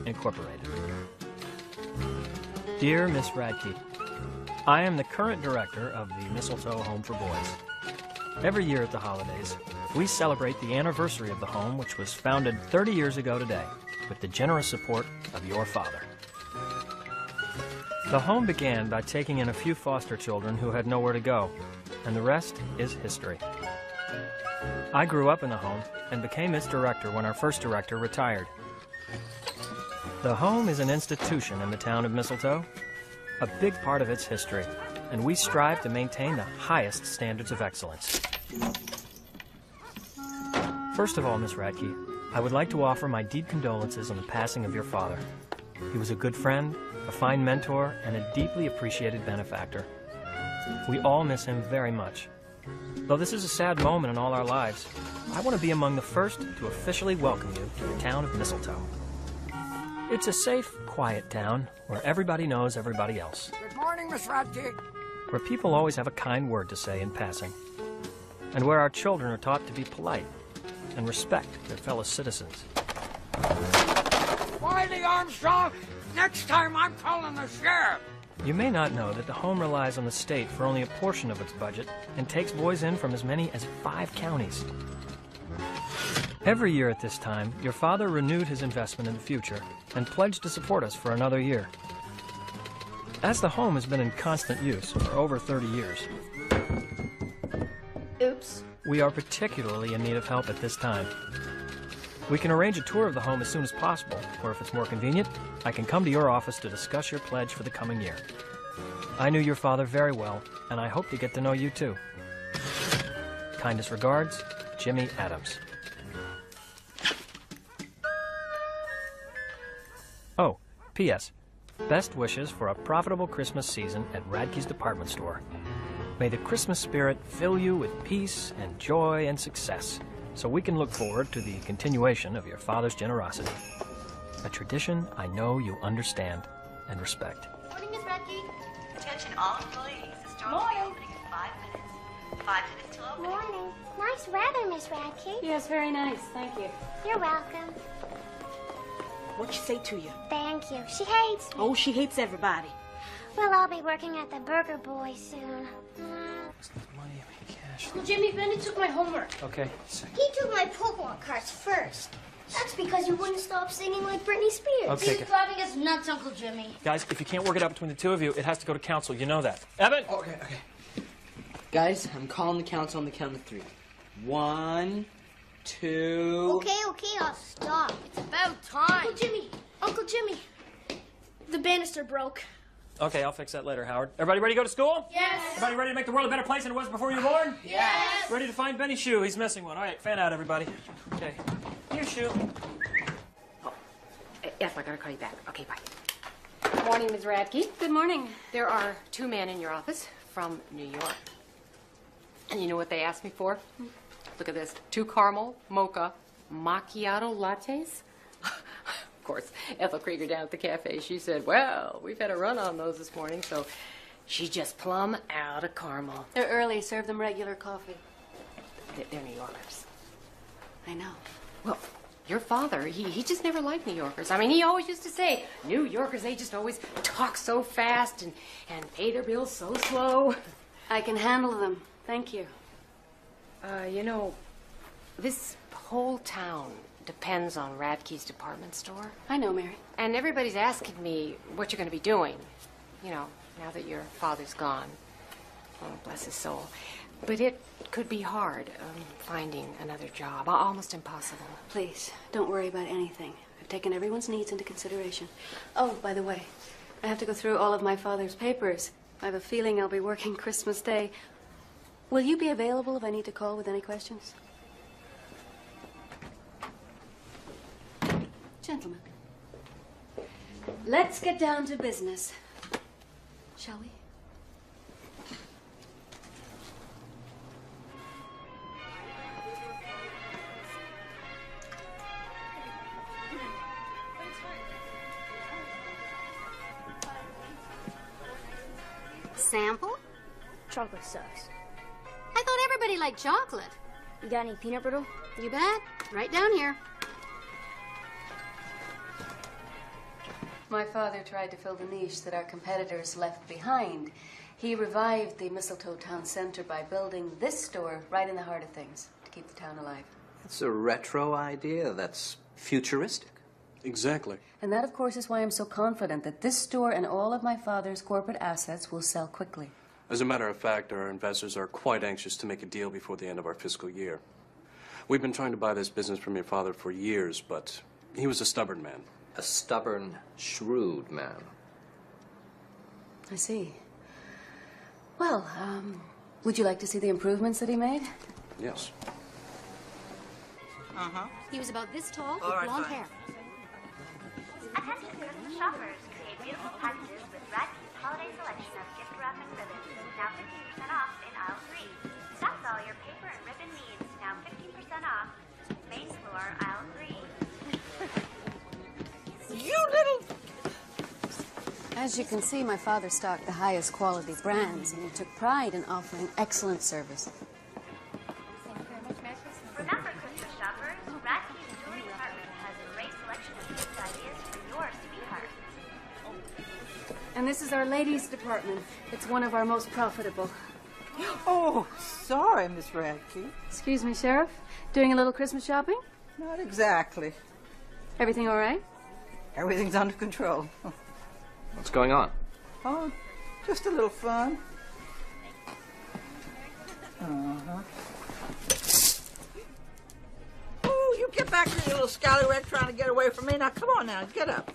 Incorporated. Dear Miss Radke, I am the current director of the Mistletoe Home for Boys. Every year at the holidays, we celebrate the anniversary of the home, which was founded 30 years ago today, with the generous support of your father. The home began by taking in a few foster children who had nowhere to go, and the rest is history. I grew up in the home and became its director when our first director retired. The home is an institution in the town of Mistletoe, a big part of its history, and we strive to maintain the highest standards of excellence. First of all, Miss Radke, I would like to offer my deep condolences on the passing of your father. He was a good friend, a fine mentor, and a deeply appreciated benefactor. We all miss him very much. Though this is a sad moment in all our lives, I want to be among the first to officially welcome you to the town of Mistletoe. It's a safe, quiet town where everybody knows everybody else. Good morning, Miss Radke. Where people always have a kind word to say in passing. And where our children are taught to be polite and respect their fellow citizens. Wiley Armstrong, next time I'm calling the sheriff. You may not know that the home relies on the state for only a portion of its budget and takes boys in from as many as 5 counties. Every year at this time, your father renewed his investment in the future and pledged to support us for another year. As the home has been in constant use for over 30 years, Oops. we are particularly in need of help at this time. We can arrange a tour of the home as soon as possible, or if it's more convenient, I can come to your office to discuss your pledge for the coming year. I knew your father very well, and I hope to get to know you too. Kindest regards, Jimmy Adams. Oh, P.S. Best wishes for a profitable Christmas season at Radke's Department Store. May the Christmas spirit fill you with peace and joy and success, so we can look forward to the continuation of your father's generosity. A tradition I know you understand and respect. Morning, Miss Radke. Attention all employees. The store will be opening in 5 minutes. 5 minutes till opening. Morning. Nice weather, Miss Radke. Yes, very nice. Thank you. You're welcome. What'd she say to you? Thank you. She hates me. Oh, she hates everybody. Well, I'll be working at the Burger Boy soon. Money, cash. Uncle Jimmy, Bennett took my homework. Okay. He took my Pokemon cards first. That's because you wouldn't stop singing like Britney Spears. Okay. He's driving us nuts, Uncle Jimmy. Guys, if you can't work it out between the two of you, it has to go to council. You know that. Evan! Okay. Guys, I'm calling the council on the count of 3. 1, 2... Okay, I'll stop. It's about time. Uncle Jimmy, the banister broke. Okay, I'll fix that later, Howard. Everybody ready to go to school? Yes. Everybody ready to make the world a better place than it was before you were born? Yes. Ready to find Benny's shoe? He's missing one. All right, fan out, everybody. Okay. Here's shoe. Yes, I gotta call you back. Okay, bye. Good morning, Ms. Radke. Good morning. There are 2 men in your office from New York. And you know what they asked me for? Look at this. 2 caramel, mocha, macchiato lattes. Of course, Ethel Krieger down at the cafe, she said, well, we've had a run on those this morning, so she's just plumb out of caramel. They're early. Serve them regular coffee. They're New Yorkers. I know. Well, your father, he just never liked New Yorkers. I mean, he always used to say, New Yorkers, they just always talk so fast and pay their bills so slow. I can handle them. Thank you. You know, this whole town depends on Radke's department store. I know, Mary. And everybody's asking me what you're going to be doing, you know, now that your father's gone. Oh, bless his soul. But it could be hard finding another job, almost impossible. Please, don't worry about anything. I've taken everyone's needs into consideration. Oh, by the way, I have to go through all of my father's papers. I have a feeling I'll be working Christmas Day. Will you be available if I need to call with any questions? Gentlemen, let's get down to business, shall we? Sample? Chocolate sucks. I thought everybody liked chocolate. You got any peanut brittle? You bet. Right down here. My father tried to fill the niche that our competitors left behind. He revived the Mistletoe Town Center by building this store right in the heart of things to keep the town alive. It's a retro idea. That's futuristic. Exactly. And that, of course, is why I'm so confident that this store and all of my father's corporate assets will sell quickly. As a matter of fact, our investors are quite anxious to make a deal before the end of our fiscal year. We've been trying to buy this business from your father for years, but he was a stubborn man. A stubborn, shrewd man. I see. Well, would you like to see the improvements that he made? Yes. He was about this tall with All right, blonde fine. hair. Attention Christmas shoppers, create beautiful packages with Radke's holiday selection of gift wrap and ribbons. Now 15% off in aisle 3. That's all your paper and ribbon needs. Now 15% off. Main floor, aisle 3. You little... As you can see, my father stocked the highest quality brands, and he took pride in offering excellent service. Remember, Christmas shoppers, Radke's jewelry department has a great selection of gift ideas for your sweetheart. And this is our ladies' department. It's one of our most profitable. Oh, sorry, Miss Radke. Excuse me, Sheriff. Doing a little Christmas shopping? Not exactly. Everything all right? Everything's under control. What's going on? Oh, just a little fun. Oh, you get back here, you little scallywag trying to get away from me. Now, come on now, get up.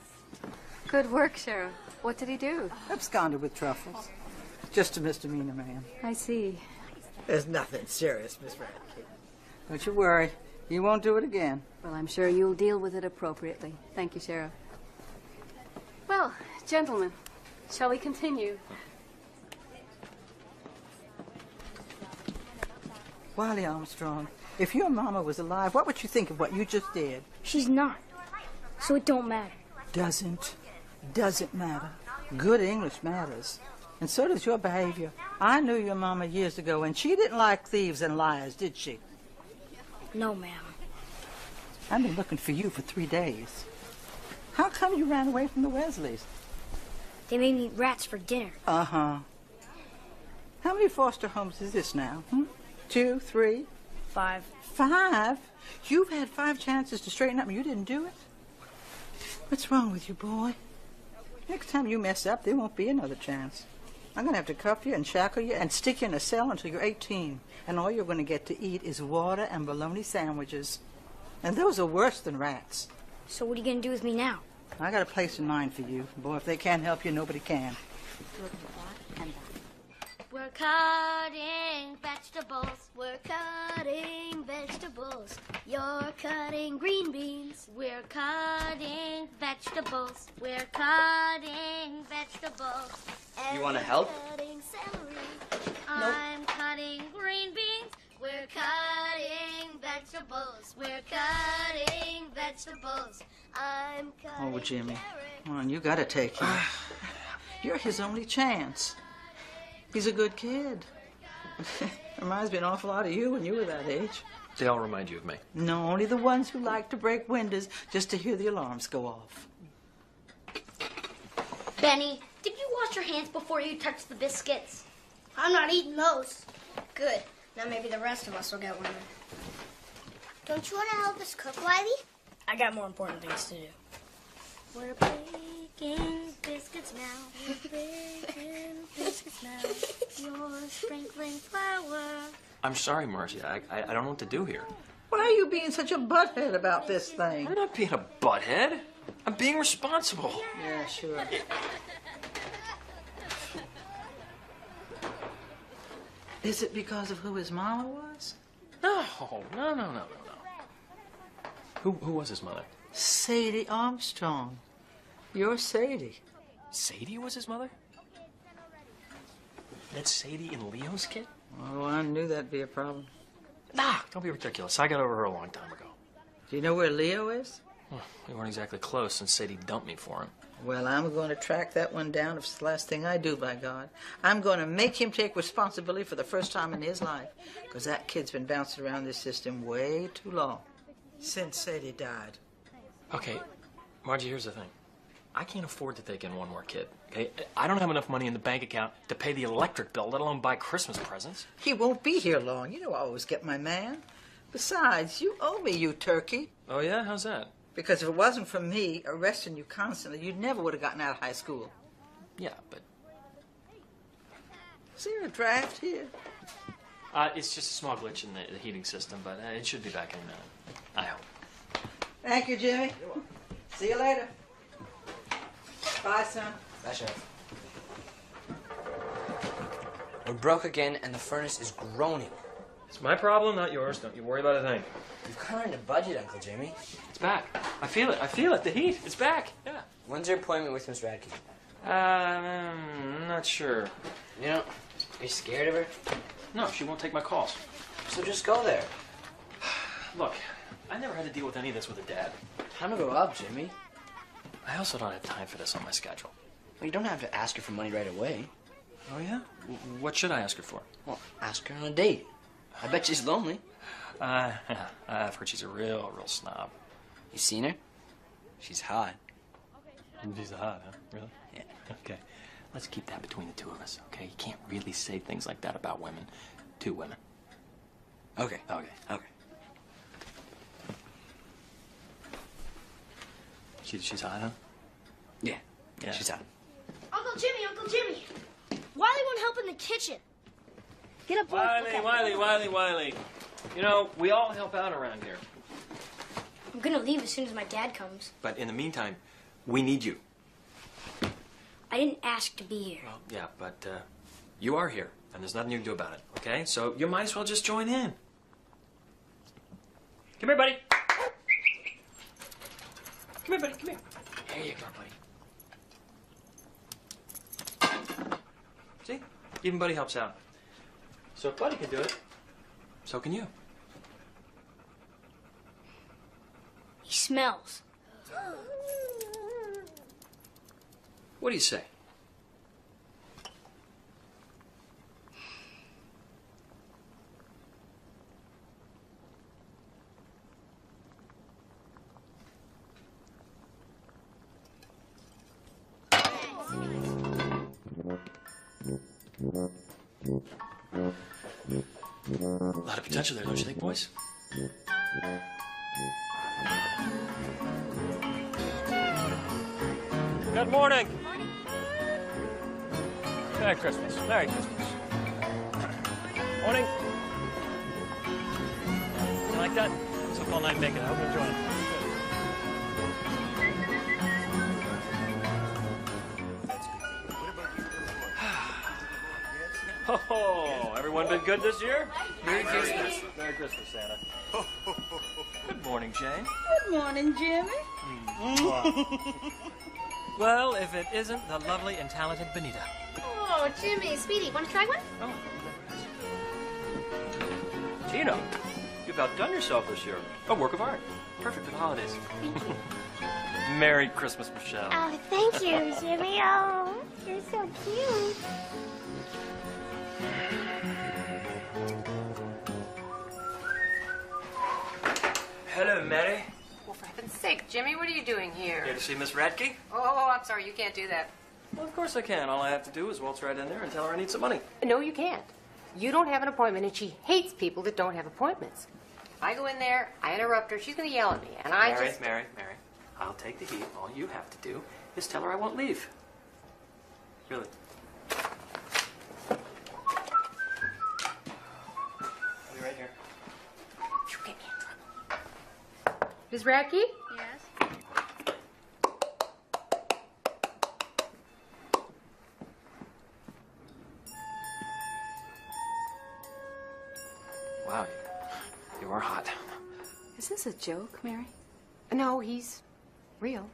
Good work, Sheriff. What did he do? Absconded with truffles. Just a misdemeanor, man. I see. There's nothing serious, Miss Radke. Don't you worry. He won't do it again. Well, I'm sure you'll deal with it appropriately. Thank you, Sheriff. Well, gentlemen, shall we continue? Wiley Armstrong, if your mama was alive, what would you think of what you just did? She's not. So it don't matter. Doesn't matter. Good English matters. And so does your behavior. I knew your mama years ago, and she didn't like thieves and liars, did she? No, ma'am. I've been looking for you for 3 days. How come you ran away from the Wesleys? They made me eat rats for dinner. Uh-huh. How many foster homes is this now? 2, 3? 5. 5? You've had 5 chances to straighten up and you didn't do it? What's wrong with you, boy? Next time you mess up, there won't be another chance. I'm going to have to cuff you and shackle you and stick you in a cell until you're 18. And all you're going to get to eat is water and bologna sandwiches. And those are worse than rats. So what are you going to do with me now? I got a place in mind for you. Boy, if they can't help you, nobody can. We're cutting vegetables. We're cutting vegetables. You're cutting green beans. We're cutting vegetables. We're cutting vegetables. You wanna help? Cutting celery. I'm cutting green beans. We're cutting vegetables. We're cutting vegetables. I'm cutting Oh, Jimmy, carrots. come on, you got to take him. You're his only chance. He's a good kid. Reminds me an awful lot of you when you were that age. They all remind you of me. No, only the ones who like to break windows just to hear the alarms go off. Benny, did you wash your hands before you touched the biscuits? I'm not eating those. Good. Now maybe the rest of us will get one. Don't you want to help us cook, Wiley? I got more important things to do. We're baking biscuits now. We're baking biscuits now. You're sprinkling flour. I'm sorry, Marcy. I don't know what to do here. Why are you being such a butthead about this thing? I'm not being a butthead. I'm being responsible. Yeah, sure. Is it because of who his mama was? No. Who was his mother? Sadie Armstrong. You're Sadie. Sadie was his mother? That's Sadie and Leo's kid? Oh, I knew that'd be a problem. Nah, don't be ridiculous. I got over her a long time ago. Do you know where Leo is? Well, we weren't exactly close since Sadie dumped me for him. Well, I'm going to track that one down if it's the last thing I do, by God. I'm going to make him take responsibility for the first time in his life, because that kid's been bouncing around this system way too long. Since Sadie died. Okay, Margie, here's the thing. I can't afford to take in one more kid, okay? I don't have enough money in the bank account to pay the electric bill, let alone buy Christmas presents. He won't be here long. You know I always get my man. Besides, you owe me, you turkey. Oh, yeah? How's that? Because if it wasn't for me arresting you constantly, you never would have gotten out of high school. Yeah, but... Is there a draft here? It's just a small glitch in the heating system, but it should be back in a minute. I hope. Thank you, Jimmy. See you later. Bye, son. Bye, Chef. We're broke again, and the furnace is groaning. It's my problem, not yours. Don't you worry about a thing. You've cut on a budget, Uncle Jimmy. It's back. I feel it. I feel it. The heat. It's back. Yeah. When's your appointment with Miss Radke? I'm not sure. You know, are you scared of her? No, she won't take my calls. So just go there. Look, I never had to deal with any of this with a dad. Time to grow up, Jimmy. I also don't have time for this on my schedule. Well, you don't have to ask her for money right away. Oh, yeah? What should I ask her for? Well, ask her on a date. I bet she's lonely. I've heard she's a real snob. You seen her? She's hot. She's hot, huh? Really? Yeah. Okay. Let's keep that between the two of us, okay? You can't really say things like that about women to women. Okay. Okay. Okay. She's hot, huh? Yeah. Yeah. She's hot. Uncle Jimmy! Wiley won't help in the kitchen. Get up, boy. Wiley. You know, we all help out around here. I'm gonna leave as soon as my dad comes. But in the meantime, we need you. I didn't ask to be here. Well, yeah, but you are here, and there's nothing you can do about it, okay? So you might as well just join in. Come here, buddy. Come here, buddy. Come here. There you go, buddy. See? Even Buddy helps out. So if Buddy can do it, so can you. He smells. What do you say? A lot of potential there, don't you think, boys? Good morning. Merry Christmas. Merry Christmas. Morning. You like that? It's up all night making. I hope you enjoy it. Oh, everyone been good this year? Merry Christmas. Merry Christmas, Santa. Good morning, Jane. Good morning, Jimmy. Well, if it isn't the lovely and talented Benita. Oh, Jimmy, sweetie, want to try one? Oh. Gina, you've outdone yourself this year. A work of art. Perfect for the holidays. Thank you. Merry Christmas, Michelle. Oh, thank you, Jimmy. Oh, you're so cute. Hello, Mary. Well, for heaven's sake, Jimmy, what are you doing here? Here to see Miss Radke? Oh, I'm sorry, you can't do that. Well, of course I can. All I have to do is waltz right in there and tell her I need some money. No, you can't. You don't have an appointment, and she hates people that don't have appointments. If I go in there, I interrupt her, she's going to yell at me, and I just... Mary, I'll take the heat. All you have to do is tell her I won't leave. Really. I'll be right here. You get me in trouble. Ms. Radke? Yes? Wow, you are hot. Is this a joke, Mary? No, he's real.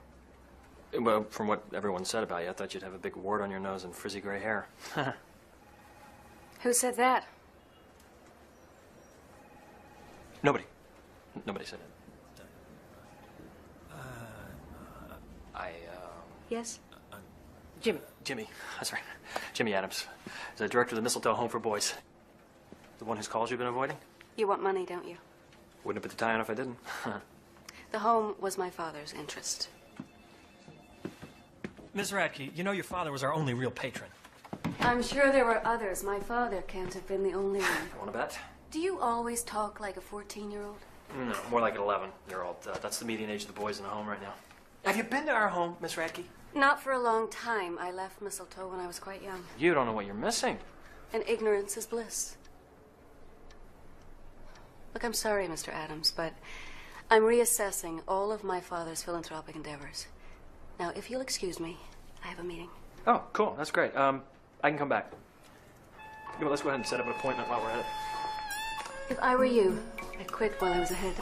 Well, from what everyone said about you, I thought you'd have a big wart on your nose and frizzy gray hair. Who said that? Nobody said it. Yes? Jimmy, that's right. Jimmy Adams, the director of the Mistletoe Home for Boys. The one whose calls you've been avoiding? You want money, don't you? Wouldn't have put the tie on if I didn't. The home was my father's interest. Miss Radke, you know your father was our only real patron. I'm sure there were others. My father can't have been the only one. Want to bet? Do you always talk like a 14-year-old? No, more like an 11-year-old. That's the median age of the boys in the home right now. Have you been to our home, Miss Radke? Not for a long time. I left Mistletoe when I was quite young. You don't know what you're missing. And ignorance is bliss. Look, I'm sorry, Mr. Adams, but I'm reassessing all of my father's philanthropic endeavors. Now, if you'll excuse me, I have a meeting. Oh, cool. That's great. I can come back. You know, let's go ahead and set up an appointment while we're at it. If I were you, I'd quit while I was ahead.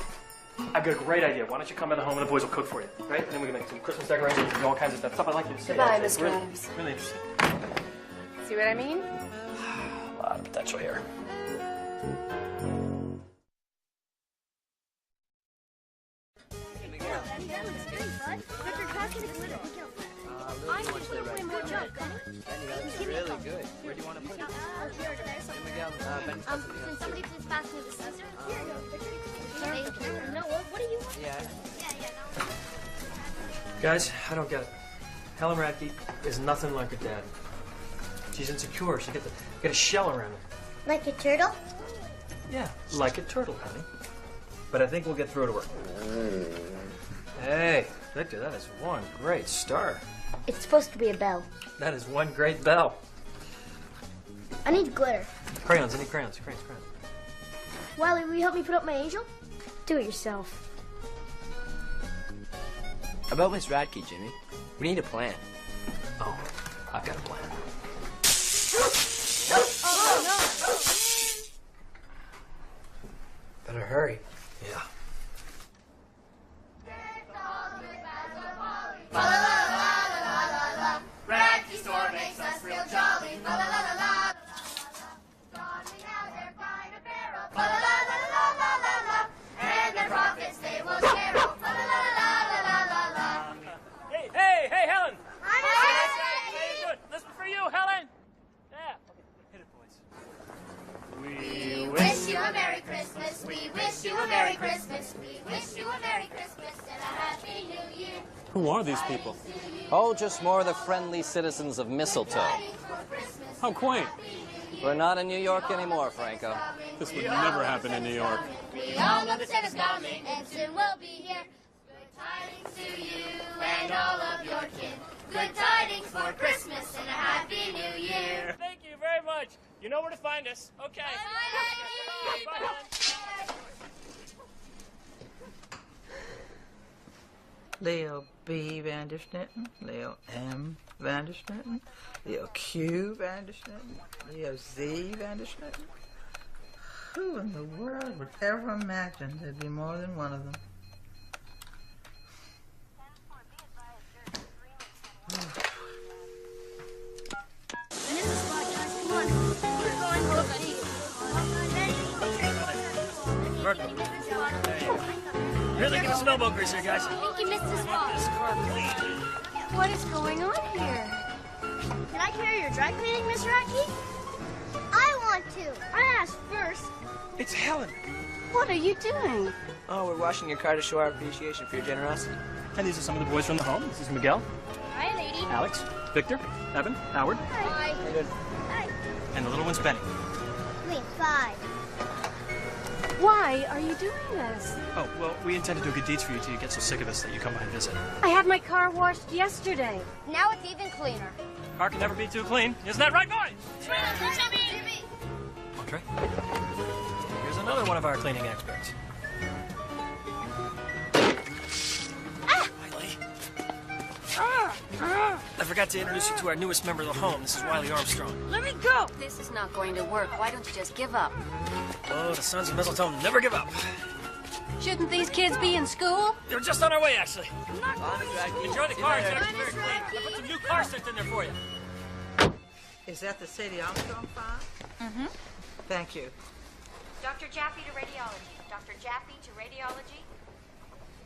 I've got a great idea. Why don't you come by the home and the boys will cook for you, right? And then we can make some Christmas decorations and all kinds of stuff I'd like you to see. Goodbye, It's Mr. Adams. Really interesting. See what I mean? A lot of potential here. Really good. Where do you want to put it? Miguel, Ben. Can somebody please pass me the scissors? Thank you. No, what do you want? Yeah. Guys, I don't get it. Helen Radke is nothing like her dad. She's insecure. She get a shell around her. Like a turtle? Yeah, like a turtle, honey. But I think we'll get through to her. Hey, Victor, that is one great star. It's supposed to be a bell. That is one great bell. I need glitter. Crayons, any crayons? Crayons. Wiley, will you help me put up my angel? Do it yourself. About Miss Radke, Jimmy. We need a plan. Oh, I've got a plan. Better hurry. Yeah. Radke store makes us real jolly. La la la la la. Godly has their kind apparel. La la la la la la la. And their profits they will share. La la la la la la la. Hey, Helen! Hi, How you doing? This one for you, Helen! Yeah. Hit it, boys. We wish you a Merry Christmas. We wish you a Merry Christmas. We wish you a Merry Christmas and a Happy New Year. Who are these people? Oh, just more of the friendly citizens of Mistletoe. How quaint. We're not in New York anymore, Franco. This would never happen in New York. We all know that Santa's coming and soon we'll be here. Good tidings to you and all of your kin. Good tidings for Christmas and a Happy New Year. Thank you very much. You know where to find us. Okay. Bye, Helen. Leo B. Vandersnitten, Leo M. Vandersnitten, Leo Q. Vandersnitten, Leo Z. Vandersnitten. Who in the world would ever imagine there'd be more than one of them? Really get a snowball greaser, guys. Thank you, Mr. Spot. What is going on here? Can I carry your dry cleaning, Miss Radke? I want to. I asked first. It's Helen. What are you doing? Oh, we're washing your car to show our appreciation for your generosity. And these are some of the boys from the home. This is Miguel, Hi, lady. Alex, Victor, Evan, Howard, Hi. How you doing? Hi. and the little one's Benny. Wait, 5. Why are you doing this? Oh, well, we intend to do good deeds for you till you get so sick of us that you come by and visit. I had my car washed yesterday. Now it's even cleaner. Car can never be too clean. Isn't that right, boys? Jimmy! Entree. Here's another one of our cleaning experts. Wiley. I forgot to introduce you to our newest member of the home. This is Wiley Armstrong. Let me go! This is not going to work. Why don't you just give up? Oh, the sons of Mistletoe never give up. Shouldn't these kids be in school? They're just on our way, actually. Radke. Enjoy the car. It's actually very clean. I put some new car scent in there for you. Is that the Sadie Armstrong file? Mm-hmm. Thank you. Dr. Jaffe to radiology. Dr. Jaffe to radiology.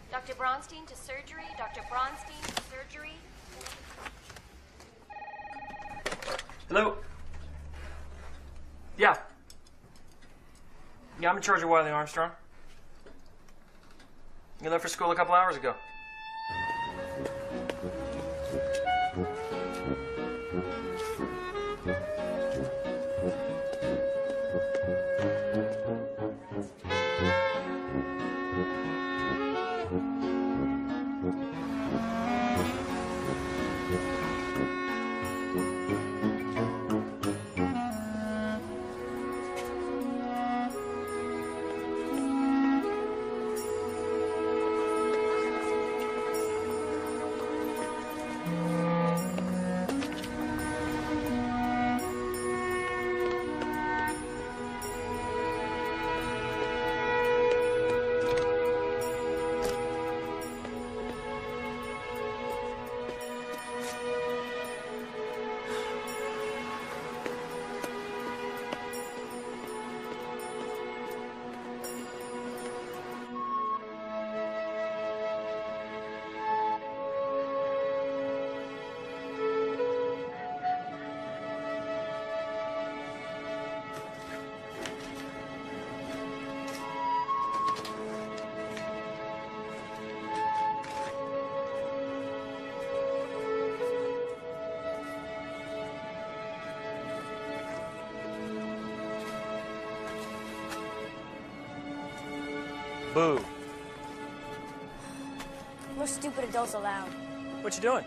Dr. Bronstein to surgery. Dr. Bronstein to surgery. Hello? Yeah. Yeah, I'm in charge of Wiley Armstrong. You left for school a couple hours ago. Boo. No stupid adults allowed. What you doing?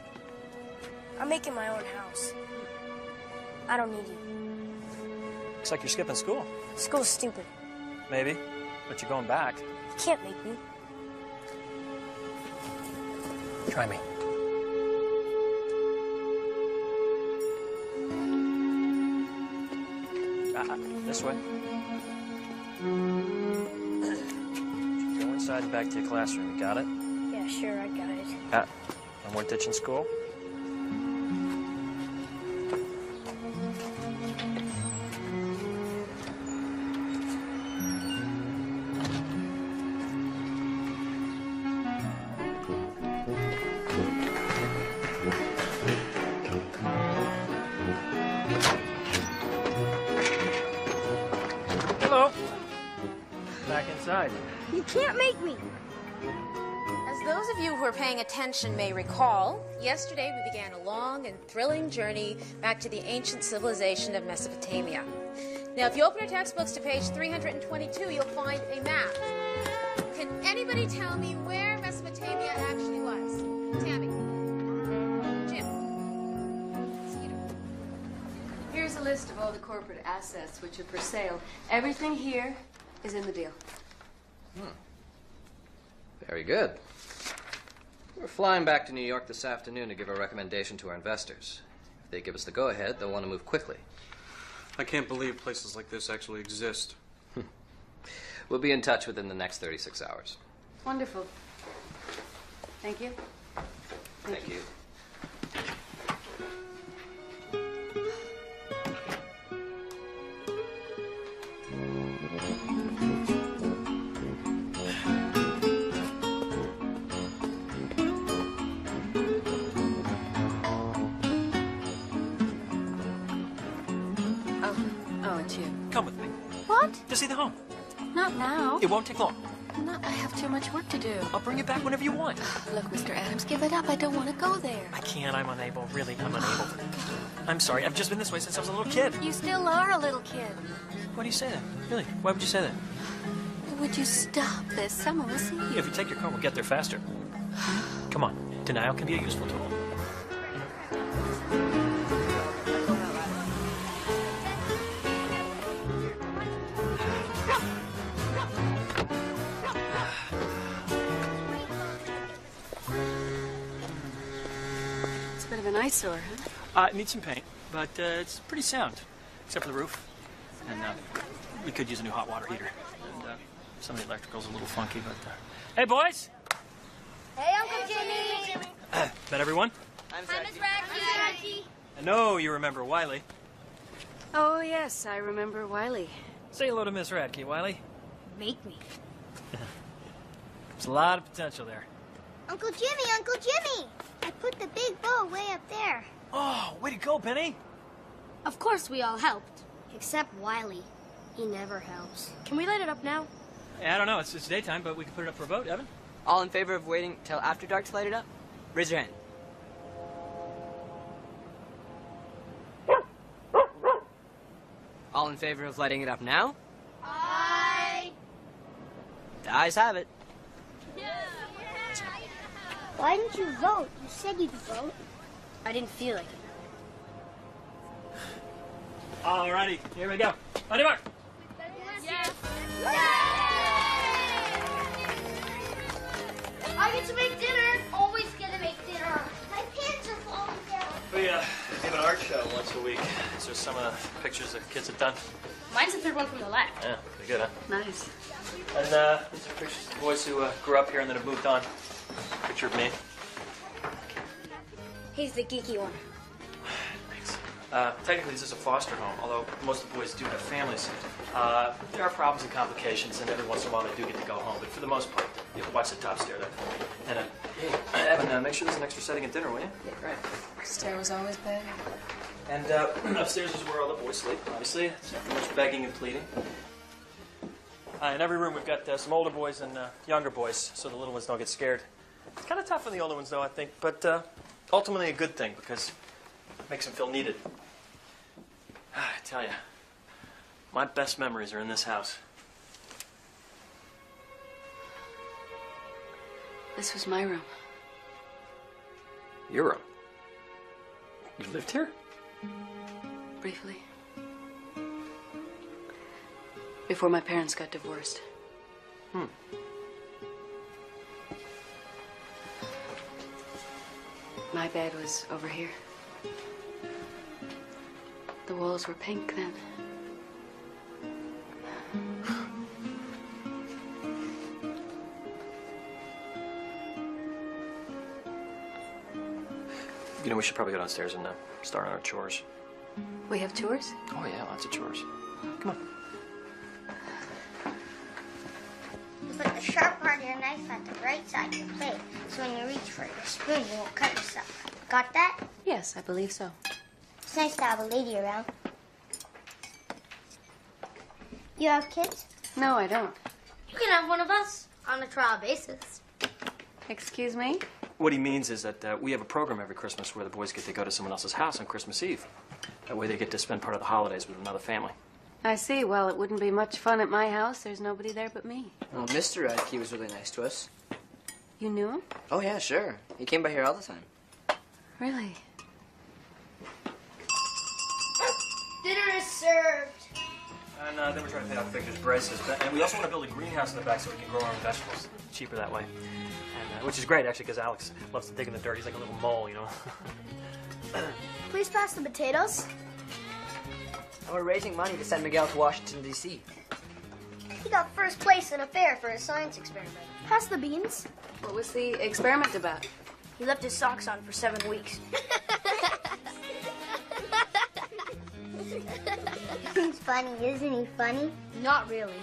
I'm making my own house. I don't need you. Looks like you're skipping school. School's stupid. Maybe, but you're going back. You can't make me. Try me. This way. Go inside and back to your classroom. You got it? Yeah, sure, I got it. No more ditching school? Hello. Back inside. You can't make me. As those of you who are paying attention may recall, yesterday we began a long and thrilling journey back to the ancient civilization of Mesopotamia. Now, if you open your textbooks to page 322, you'll find a map. Can anybody tell me where Mesopotamia actually was? Tammy? Jim? Cedar? Here's a list of all the corporate assets which are for sale. Everything here is in the deal. Very good. We're flying back to New York this afternoon to give a recommendation to our investors. If they give us the go-ahead, they'll want to move quickly. I can't believe places like this actually exist. We'll be in touch within the next 36 hours. Wonderful. Thank you. Thank you. Oh, it's you. Come with me. What? To see the home. Not now. It won't take long. I have too much work to do. I'll bring you back whenever you want. Look, Mr. Adams, give it up. I don't want to go there. I can't. I'm unable. Really, I'm unable. I'm sorry. I've just been this way since I was a little kid. You still are a little kid. Why do you say that? Really? Why would you say that? Would you stop this? Someone will see you. If you take your car, we'll get there faster. Come on. Denial can be a useful tool. It's a bit of an eyesore, huh? It needs some paint, but it's pretty sound, except for the roof. And we could use a new hot water heater. And some of the electrical's a little funky, but... Hey, boys! Hey, Uncle Jimmy! Met everyone? Hi, Miss Radke. I know you remember Wiley. Oh, yes, I remember Wiley. Say hello to Miss Radke, Wiley. Make me. There's a lot of potential there. Uncle Jimmy! I put the big bow way up there. Oh, way to go, Penny! Of course we all helped. Except Wiley. He never helps. Can we light it up now? I don't know, it's daytime, but we can put it up for a vote, Evan. All in favor of waiting till after dark to light it up? Raise your hand. All in favor of lighting it up now? Aye. The ayes have it. Why didn't you vote? You said you'd vote. I didn't feel like it. Alrighty, here we go. On your mark. I get to make dinner. Always get to make dinner. My pants are falling down. We give an art show once a week. These are some of the pictures that kids have done. Mine's the third one from the left. Yeah, pretty good, huh? Nice. And these are pictures of boys who grew up here and then have moved on. Picture of me. He's the geeky one. Thanks. Technically, this is a foster home, although most of the boys do have families. There are problems and complications, and every once in a while they do get to go home. But for the most part, watch the top stair there. And hey, Evan, make sure there's an extra setting at dinner, will you? Yeah, right. Stair was always bad. And upstairs is where all the boys sleep, obviously. It's not too much begging and pleading. In every room, we've got some older boys and younger boys, so the little ones don't get scared. It's kind of tough on the older ones, though, I think, but ultimately a good thing because it makes them feel needed. I tell you, my best memories are in this house. This was my room. Your room? You lived here? Briefly. Before my parents got divorced. My bed was over here. The walls were pink then. You know, we should probably go downstairs and start on our chores. We have chores? Oh, yeah, lots of chores. Come on. You put the sharp part of your knife at the right side of your plate, so when you reach for your spoon, you won't cut yourself. Got that? Yes, I believe so. It's nice to have a lady around. You have kids? No, I don't. You can have one of us on a trial basis. Excuse me? What he means is that we have a program every Christmas where the boys get to go to someone else's house on Christmas Eve. That way they get to spend part of the holidays with another family. I see. Well, it wouldn't be much fun at my house. There's nobody there but me. Well, Mr. Radke was really nice to us. You knew him? Oh, yeah, sure. He came by here all the time. Really? Dinner is served. And then we're trying to pay off Victor's braces. And we also want to build a greenhouse in the back so we can grow our own vegetables. Cheaper that way. And, which is great, actually, because Alex loves to dig in the dirt. He's like a little mole, you know. Please pass the potatoes. And we're raising money to send Miguel to Washington, D.C. He got first place in a fair for his science experiment. Pass the beans. What was the experiment about? He left his socks on for 7 weeks. He's funny, isn't he funny? Not really.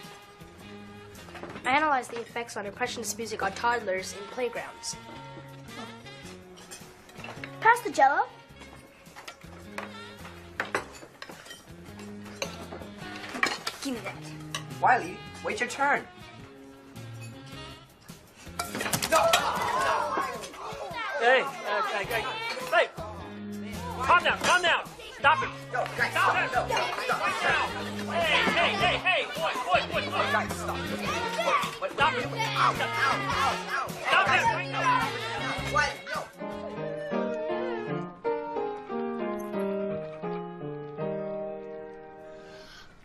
I analyzed the effects on impressionist music on toddlers in playgrounds. Pass the jello. Give me that. Wiley, wait your turn. Hey, hey, calm down, stop it. No, guys, Stop it. no, Hey, boy. Guys, stop. Stop it. Ow. Stop it. What? No.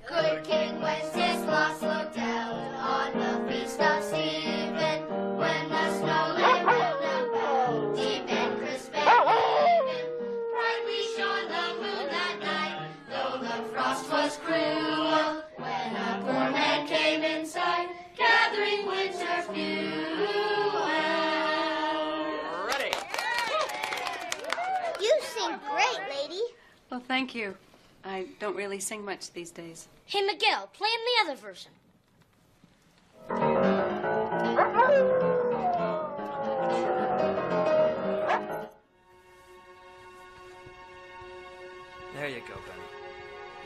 Good King Wenceslas looked down on the feast of Stephen, when the snow lay round about, deep and crisp and even. Brightly shone the moon that night, though the frost was cruel, when a poor man came inside, gathering winter fuel. Ready. You sing great, lady. Well, thank you. I don't really sing much these days. Hey, Miguel, play him the other version. There you go, Benny.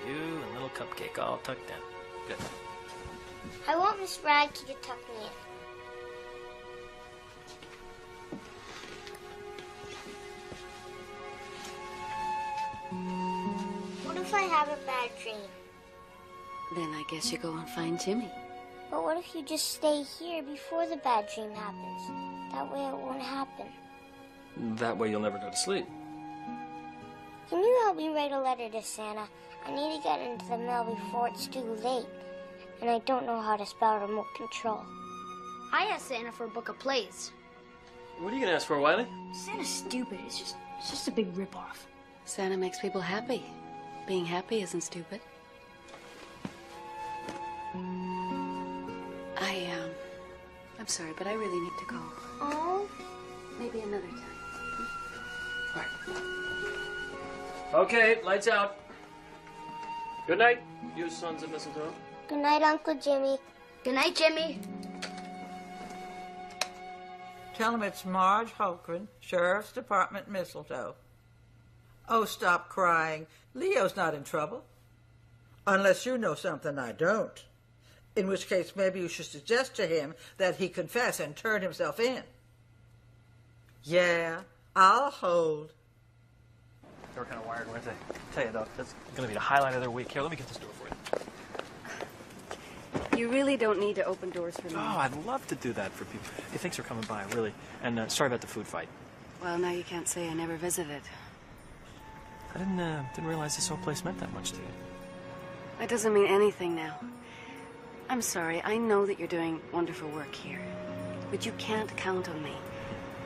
You and little cupcake all tucked in. Good. I want Miss Radke to tuck me in. What if I have a bad dream? Then I guess you go and find Jimmy. But what if you just stay here before the bad dream happens? That way it won't happen. That way you'll never go to sleep. Can you help me write a letter to Santa? I need to get it into the mail before it's too late. And I don't know how to spell remote control. I asked Santa for a book of plays. What are you gonna ask for, Wiley? Santa's stupid. It's just a big ripoff. Santa makes people happy. Being happy isn't stupid. I'm sorry, but I really need to go. Oh? Maybe another time. Okay, lights out. Good night, you sons of mistletoe. Good night, Uncle Jimmy. Good night, Jimmy. Tell him it's Marge Holgren, Sheriff's Department, Mistletoe. Oh, stop crying. Leo's not in trouble. Unless you know something I don't. In which case, maybe you should suggest to him that he confess and turn himself in. Yeah, I'll hold. They were kind of wired, weren't they? Tell you, though, that's going to be the highlight of their week. Here, let me get this door for you. You really don't need to open doors for me. Oh, I'd love to do that for people. Hey, thanks for coming by, really. And sorry about the food fight. Well, now you can't say I never visited. I didn't realize this whole place meant that much to you. That doesn't mean anything now. I'm sorry. I know that you're doing wonderful work here. But you can't count on me.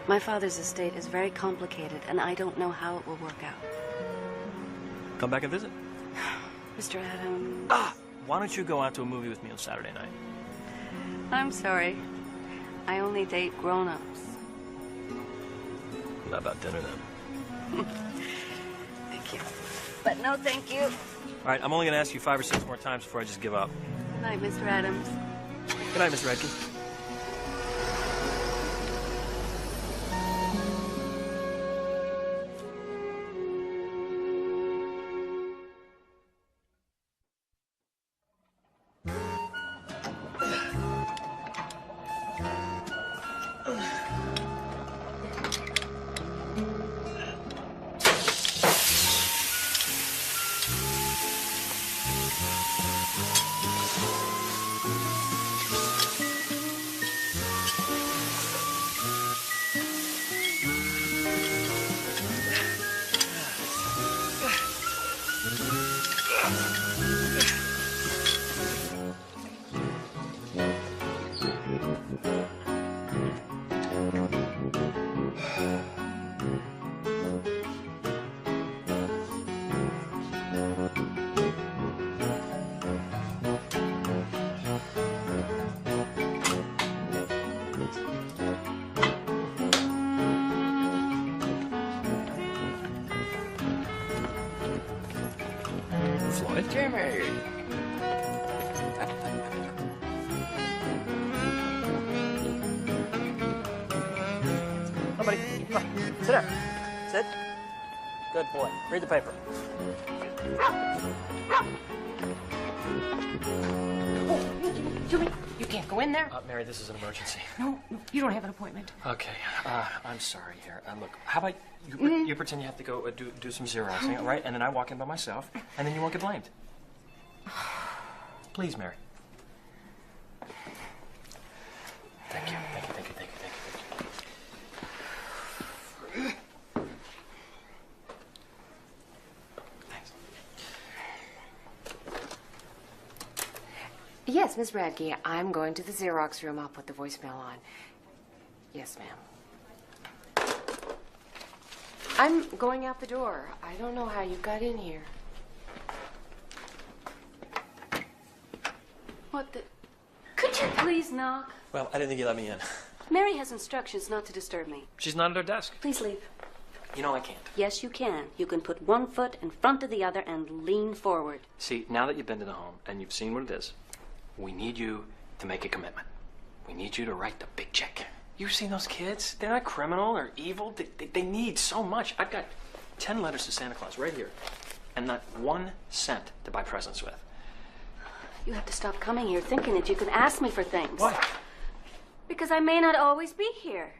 My father's estate is very complicated, and I don't know how it will work out. Come back and visit. Mr. Adams... Why don't you go out to a movie with me on Saturday night? I'm sorry. I only date grown-ups. How about dinner, then? Thank you. But no thank you. All right, I'm only going to ask you 5 or 6 more times before I just give up. Good night, Mr. Adams. Good night, Miss Radke. Jimmy! Come, buddy. Come on. Sit down. Sit. Good boy. Read the paper. Jimmy, you can't go in there. Mary, this is an emergency. No, you don't have an appointment. Okay. I'm sorry here. Look, how about you pretend you have to go do some Xeroxing, all right? And then I walk in by myself, and then you won't get blamed. Please, Mary. Thank you. Thank you. Thank you. Thank you. Thank you. Thanks. Yes, Miss Radke, I'm going to the Xerox room. I'll put the voicemail on. Yes, ma'am. I'm going out the door. I don't know how you got in here. What the... Could you please knock? Well, I didn't think you let me in. Mary has instructions not to disturb me. She's not at her desk. Please leave. You know I can't. Yes, you can. You can put one foot in front of the other and lean forward. See, now that you've been to the home and you've seen what it is, we need you to make a commitment. We need you to write the big check. You've seen those kids? They're not criminal or evil. They need so much. I've got 10 letters to Santa Claus right here, and not 1 cent to buy presents with. You have to stop coming here thinking that you can ask me for things. Why? Because I may not always be here.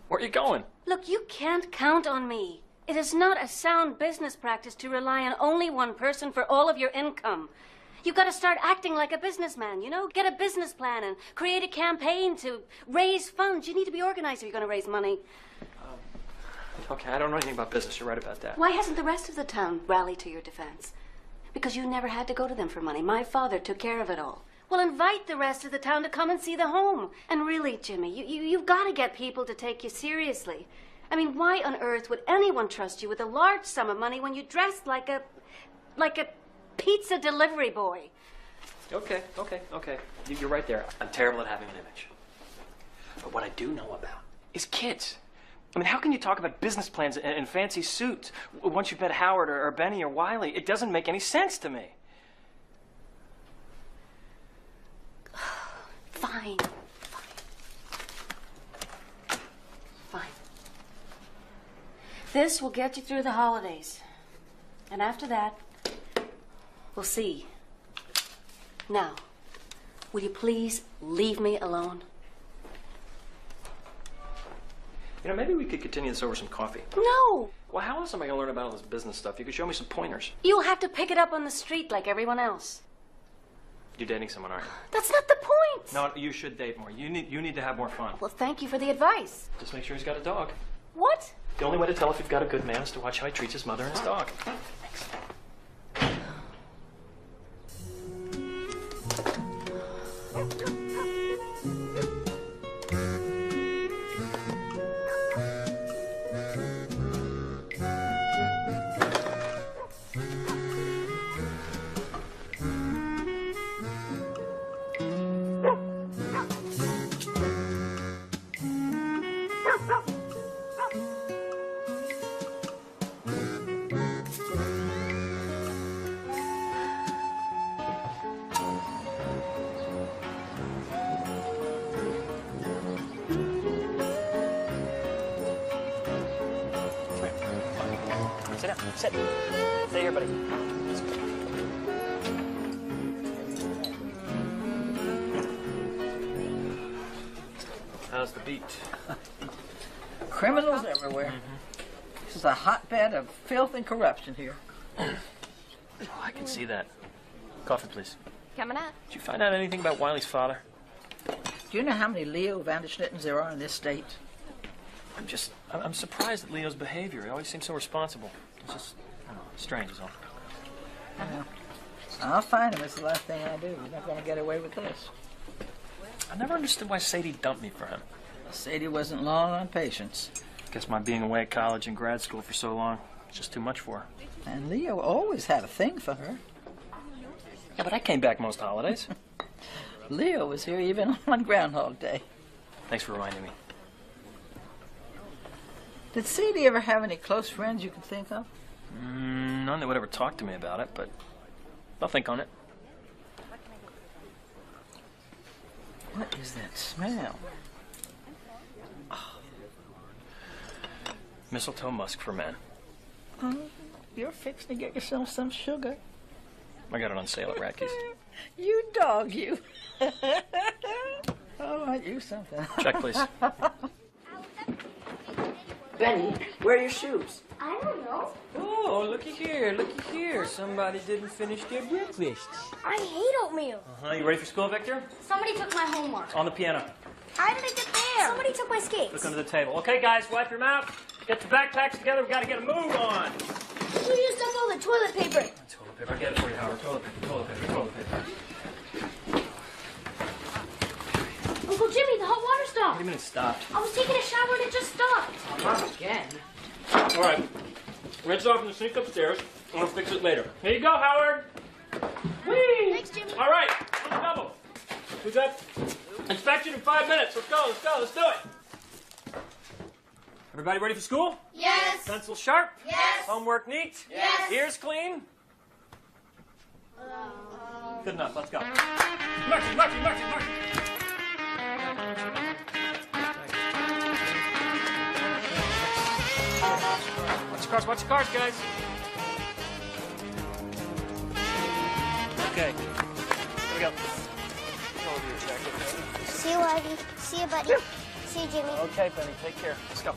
Where are you going? Look, you can't count on me. It is not a sound business practice to rely on only one person for all of your income. You've got to start acting like a businessman, you know? Get a business plan and create a campaign to raise funds. You need to be organized if you're going to raise money. Okay, I don't know anything about business. You're right about that. Why hasn't the rest of the town rallied to your defense? Because you never had to go to them for money. My father took care of it all. Well, invite the rest of the town to come and see the home. And really, Jimmy, you've got to get people to take you seriously. I mean, why on earth would anyone trust you with a large sum of money when you dressed like a pizza delivery boy? Okay. You're right there. I'm terrible at having an image. But what I do know about is kids. I mean, how can you talk about business plans and fancy suits once you've met Howard or Benny or Wiley? It doesn't make any sense to me. Fine. This will get you through the holidays. And after that, we'll see. Now, will you please leave me alone? You know, maybe we could continue this over some coffee. No! Well, how else am I going to learn about all this business stuff? You could show me some pointers. You'll have to pick it up on the street like everyone else. You're dating someone, aren't you? That's not the point! No, you should date more. You need to have more fun. Well, thank you for the advice. Just make sure he's got a dog. What? The only way to tell if you've got a good man is to watch how he treats his mother and his dog. Thanks. Sit down. Sit. Stay here, buddy. How's the beat? Criminals everywhere. This is a hotbed of filth and corruption here. Oh, I can see that. Coffee, please. Coming up. Did you find out anything about Wiley's father? Do you know how many Leo Van der Schlittens there are in this state? I'm surprised at Leo's behavior. He always seems so responsible. It's just, I don't know, strange is all. Well, I'll find him. It's the last thing I do. You're not going to get away with this. I never understood why Sadie dumped me for him. Sadie wasn't long on patience. Guess my being away at college and grad school for so long was just too much for her. And Leo always had a thing for her. Yeah, but I came back most holidays. Leo was here even on Groundhog Day. Thanks for reminding me. Did Sadie ever have any close friends you can think of? None that would ever talk to me about it, but I'll think on it. What is that smell? Oh. Mistletoe musk for men. Oh, you're fixing to get yourself some sugar. I got it on sale at Ratke's. You dog, you. Oh, aren't you something? Check, please. Benny, where are your shoes? I don't know. Oh, looky here. Somebody didn't finish their breakfast. I hate oatmeal. You ready for school, Victor? Somebody took my homework. On the piano. How did it get there? Somebody took my skates. Look under the table. Okay, guys, wipe your mouth. Get your backpacks together. We got to get a move on. You used up all the toilet paper. Toilet paper. I'll get it for you, Howard. Toilet paper. Uncle Jimmy, the hot water stopped. What do you mean it stopped? I was taking a shower and it just stopped. Not again. All right. Rinse off and sneak upstairs. I'll fix it later. Here you go, Howard. Whee! Thanks, Jimmy. All right. On the double. We got inspection in 5 minutes. Let's do it. Everybody ready for school? Yes. Pencil sharp? Yes. Homework neat? Yes. Ears clean? Good enough. Let's go. Marching. Watch your cards, guys. Okay. Here we go. See you, Ivy. See you, buddy. See you, Jimmy. Okay, Benny. Take care. Let's go.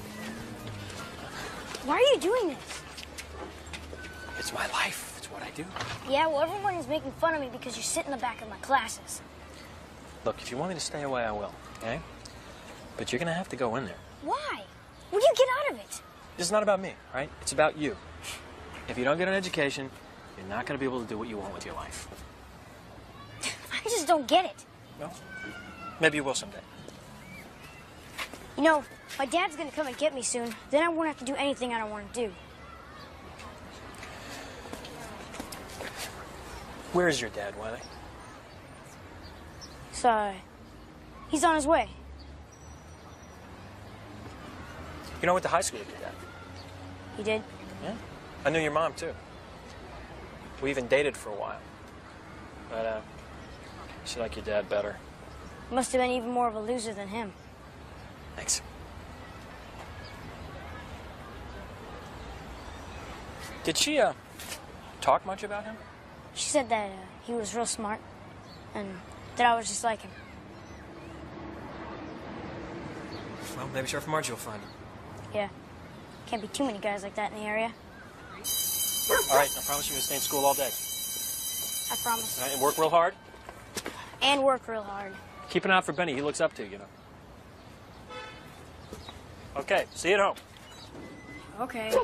Why are you doing this? It's my life. It's What'd I do? Yeah, well, everyone is making fun of me because you sit in the back of my classes. Look, if you want me to stay away, I will, okay? But you're gonna have to go in there. Why? What do you get out of it? This is not about me, all right? It's about you. If you don't get an education, you're not gonna be able to do what you want with your life. I just don't get it. Well, maybe you will someday. You know, my dad's gonna come and get me soon. Then I won't have to do anything I don't want to do. Where is your dad, Wiley? So, he's on his way. You know, I went to high school with your dad. He did? Yeah. I knew your mom, too. We even dated for a while. But, she liked your dad better. Must have been even more of a loser than him. Thanks. Did she, talk much about him? She said that he was real smart and that I was just like him. Well, maybe Sheriff Margie will find him. Yeah. Can't be too many guys like that in the area. All right, I promise you to stay in school all day. I promise. All right, and work real hard. And work real hard. Keep an eye out for Benny. He looks up to you, you know. Okay, see you at home. Okay.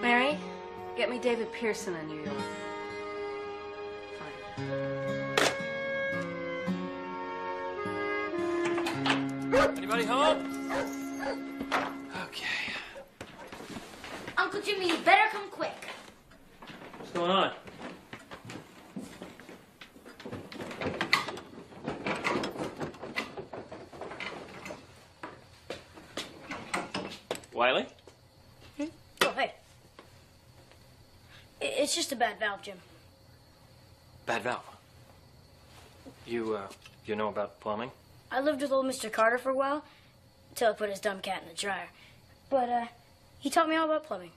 Mary, get me David Pearson in New York. Anybody home? Okay. Uncle Jimmy, you better come quick. What's going on? Wiley? Oh, hey. It's just a bad valve, Jim. Bad valve. You know about plumbing? I lived with old Mr. Carter for a while, until I put his dumb cat in the dryer. But, he taught me all about plumbing.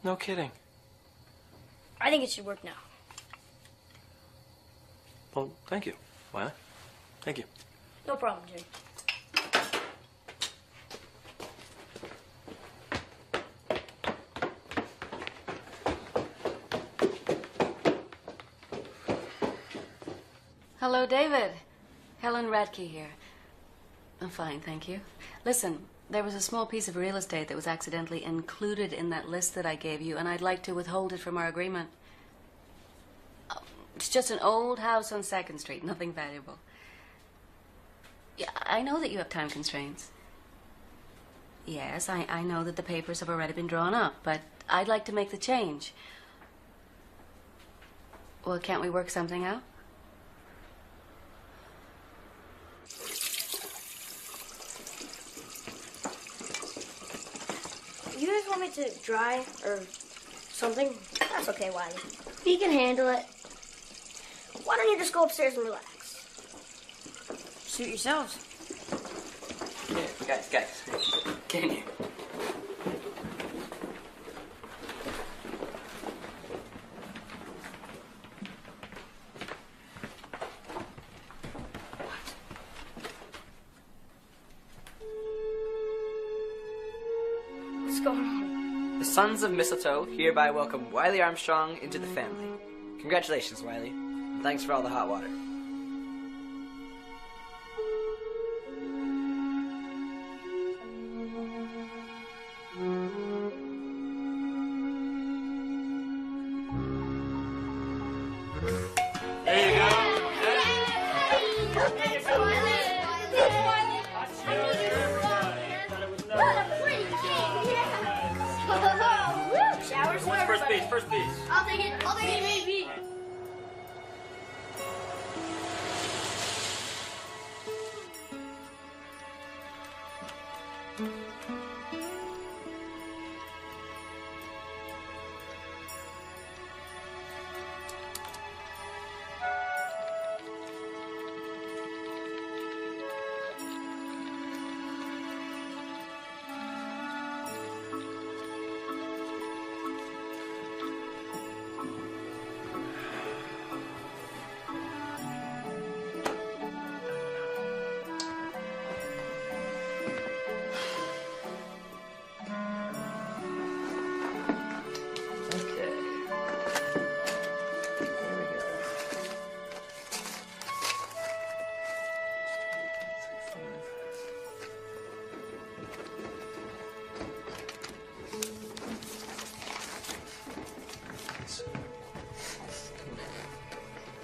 No kidding. I think it should work now. Well, thank you, Wiley. Thank you. No problem, Jim. Hello, David. Helen Radke here. I'm fine, thank you. Listen, there was a small piece of real estate that was accidentally included in that list that I gave you, and I'd like to withhold it from our agreement. It's just an old house on 2nd Street, nothing valuable. Yeah, I know that you have time constraints. Yes, I know that the papers have already been drawn up, but I'd like to make the change. Well, can't we work something out? You guys want me to dry or something? That's okay, Wiley. If you can handle it, why don't you just go upstairs and relax? Suit yourselves. Yeah, guys. Get in here. What's going on? The Sons of Mistletoe hereby welcome Wiley Armstrong into the family. Congratulations, Wiley. And thanks for all the hot water. First piece. I'll take it. I'll take it. Me.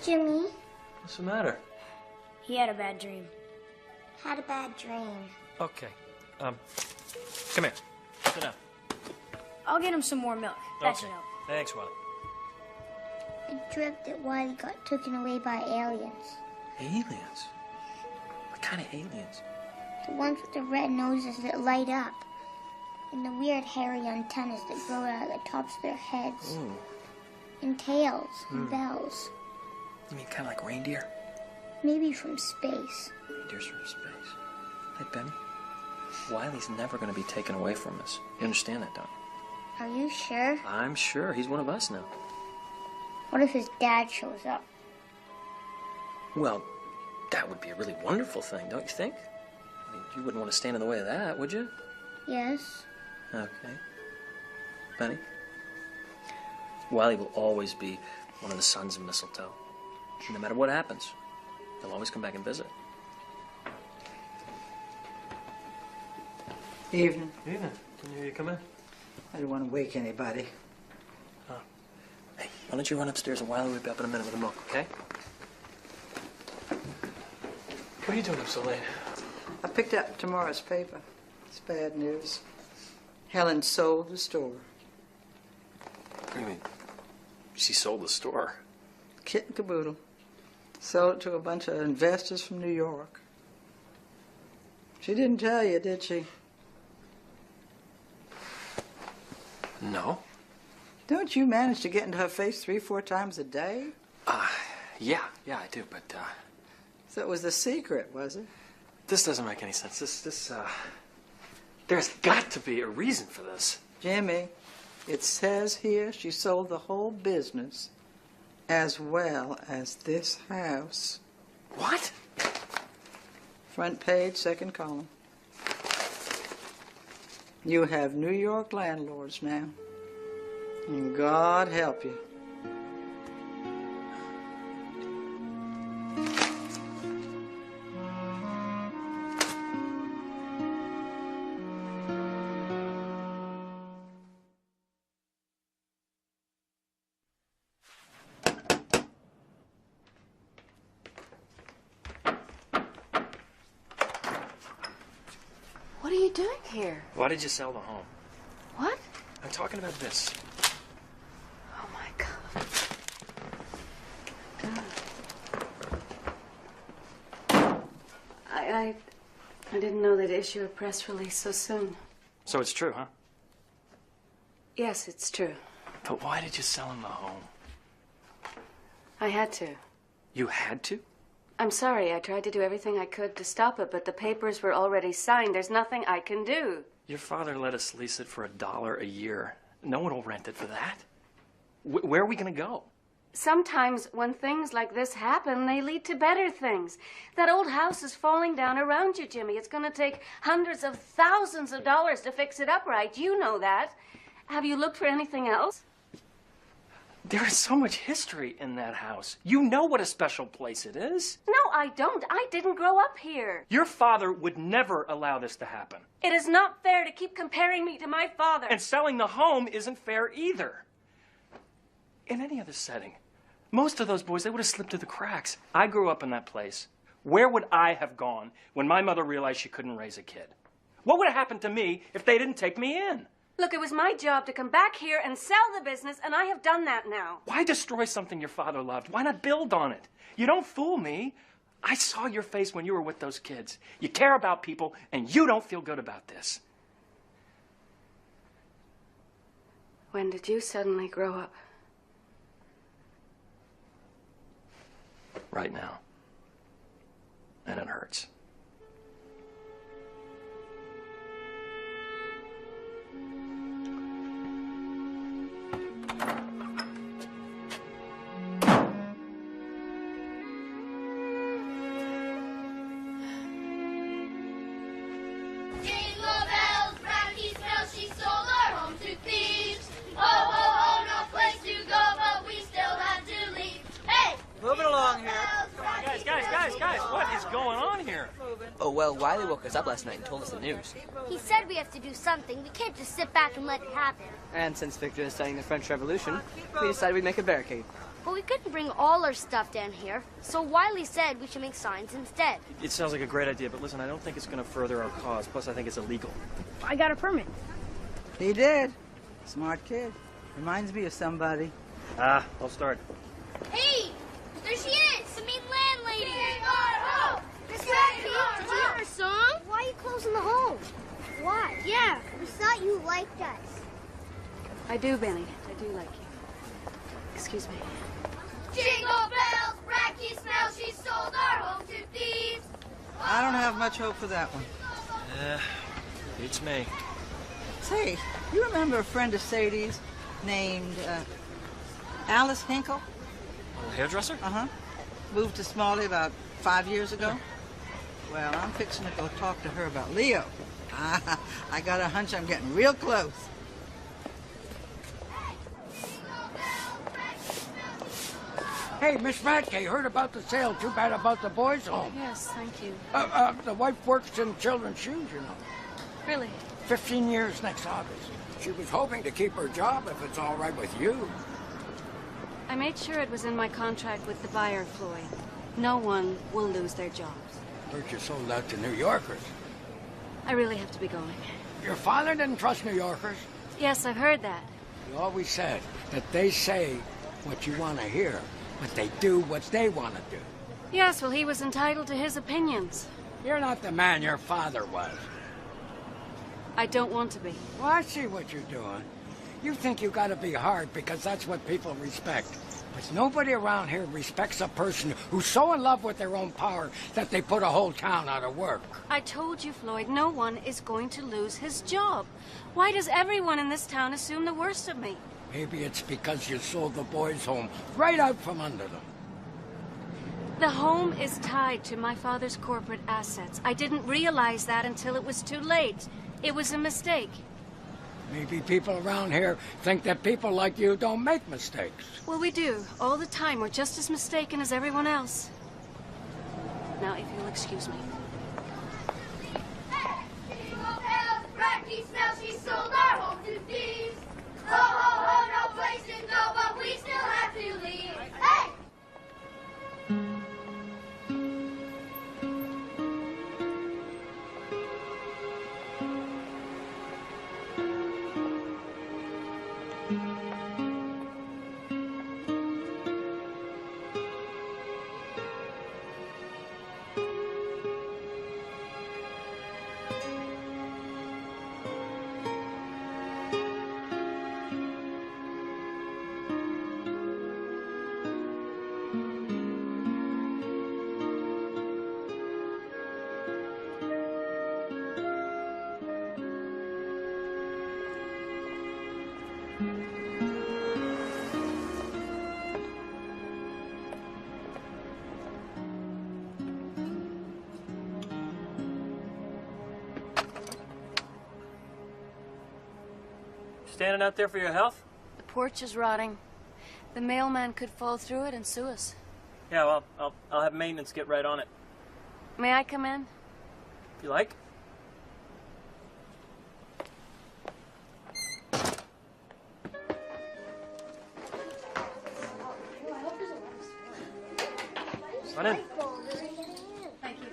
Jimmy What's the matter? he had a bad dream. Had a bad dream. Okay. Come here. Sit down. I'll get him some more milk. That should Okay. help. Thanks, Wiley. I dreamt that Wiley got taken away by aliens. Aliens? What kind of aliens? The ones with the red noses that light up. And the weird hairy antennas that grow out of the tops of their heads. Ooh. And tails and bells. You mean kind of like reindeer? Maybe from space. Reindeers from space. Hey, Benny. Wiley's never going to be taken away from us. You understand that, don't you? Are you sure? I'm sure. He's one of us now. What if his dad shows up? Well, that would be a really wonderful thing, don't you think? I mean, you wouldn't want to stand in the way of that, would you? Yes. Okay. Benny? Wiley will always be one of the sons of Mistletoe. No matter what happens, he'll always come back and visit. Evening. Evening. Didn't hear you come in. I didn't want to wake anybody. Hey, why don't you run upstairs and Wiley will be up in a minute with the milk, okay? What are you doing up so late? I picked up tomorrow's paper. It's bad news. Helen sold the store. What do you mean? She sold the store. Kit and caboodle. Sold it to a bunch of investors from New York. She didn't tell you, did she? No. Don't you manage to get into her face 3-4 times a day? Yeah, I do, but, So it was the secret, was it? this doesn't make any sense. There's got to be a reason for this. Jimmy, it says here she sold the whole business as well as this house. What? Front page, second column. You have New York landlords now. And God help you. What are you doing here? Why did you sell the home? What? I'm talking about this. Oh, my God. I didn't know they'd issue a press release so soon. So it's true, huh? Yes, it's true. But why did you sell him the home? I had to. You had to? I'm sorry. I tried to do everything I could to stop it, but the papers were already signed. There's nothing I can do. Your father let us lease it for $1 a year. No one will rent it for that. Where are we going to go? Sometimes when things like this happen, they lead to better things. That old house is falling down around you, Jimmy. It's going to take hundreds of thousands of dollars to fix it up right. You know that. Have you looked for anything else? There is so much history in that house. You know what a special place it is. No, I don't. I didn't grow up here. Your father would never allow this to happen. It is not fair to keep comparing me to my father. And selling the home isn't fair either. In any other setting, most of those boys, they would have slipped through the cracks. I grew up in that place. Where would I have gone when my mother realized she couldn't raise a kid? What would have happened to me if they didn't take me in? Look, it was my job to come back here and sell the business, and I have done that now. Why destroy something your father loved? Why not build on it? You don't fool me. I saw your face when you were with those kids. You care about people, and you don't feel good about this. When did you suddenly grow up? Right now. And it hurts. Jingle bells, Bracky smells, she sold our home to thieves. Oh, oh, oh, no place to go, but we still had to leave. Hey! Moving along here. Guys, what is going on here? Oh, well, Wiley woke us up last night and told us the news. He said we have to do something. We can't just sit back and let it happen. And since Victor is studying the French Revolution, we decided we'd make a barricade. But we couldn't bring all our stuff down here, so Wiley said we should make signs instead. It sounds like a great idea, but listen, I don't think it's going to further our cause. Plus, I think it's illegal. I got a permit. He did. Smart kid. Reminds me of somebody. Ah, I'll start. Hey! There she is! The mean landlady! Miss Radke, did you hear her song? Why are you closing the home? Why? Yeah. We thought you liked us. I do, Benny. I do like you. Excuse me. Jingle bells, Radke smells, she sold our home to thieves. I don't have much hope for that one. Beats me. Say, you remember a friend of Sadie's named Alice Hinkle? A hairdresser? Uh-huh. Moved to Smalley about 5 years ago. Well, I'm fixing to go talk to her about Leo. I got a hunch I'm getting real close. Hey, Miss Radke, heard about the sale. Too bad about the boys' home. Yes, thank you. The wife works in children's shoes, you know. Really? 15 years next August. She was hoping to keep her job if it's all right with you. I made sure it was in my contract with the buyer, Floyd. No one will lose their jobs. Heard you sold out to New Yorkers. I really have to be going. Your father didn't trust New Yorkers. Yes, I've heard that. He always said that they say what you want to hear, but they do what they want to do. Yes, well, he was entitled to his opinions. You're not the man your father was. I don't want to be. Well, I see what you're doing. You think you gotta be hard because that's what people respect. But nobody around here respects a person who's so in love with their own power that they put a whole town out of work. I told you, Floyd, no one is going to lose his job. Why does everyone in this town assume the worst of me? Maybe it's because you sold the boys' home right out from under them. The home is tied to my father's corporate assets. I didn't realize that until it was too late. It was a mistake. Maybe people around here think that people like you don't make mistakes. Well, we do. All the time. We're just as mistaken as everyone else. Now, if you'll excuse me. Jingle bells, Radke smells, she sold our home to thieves. Ho, ho, ho, no place to go, but we still have to leave. Hey! Standing out there for your health? The porch is rotting. The mailman could fall through it and sue us. Yeah, well, I'll have maintenance get right on it. May I come in? If you like. Run in. Thank you.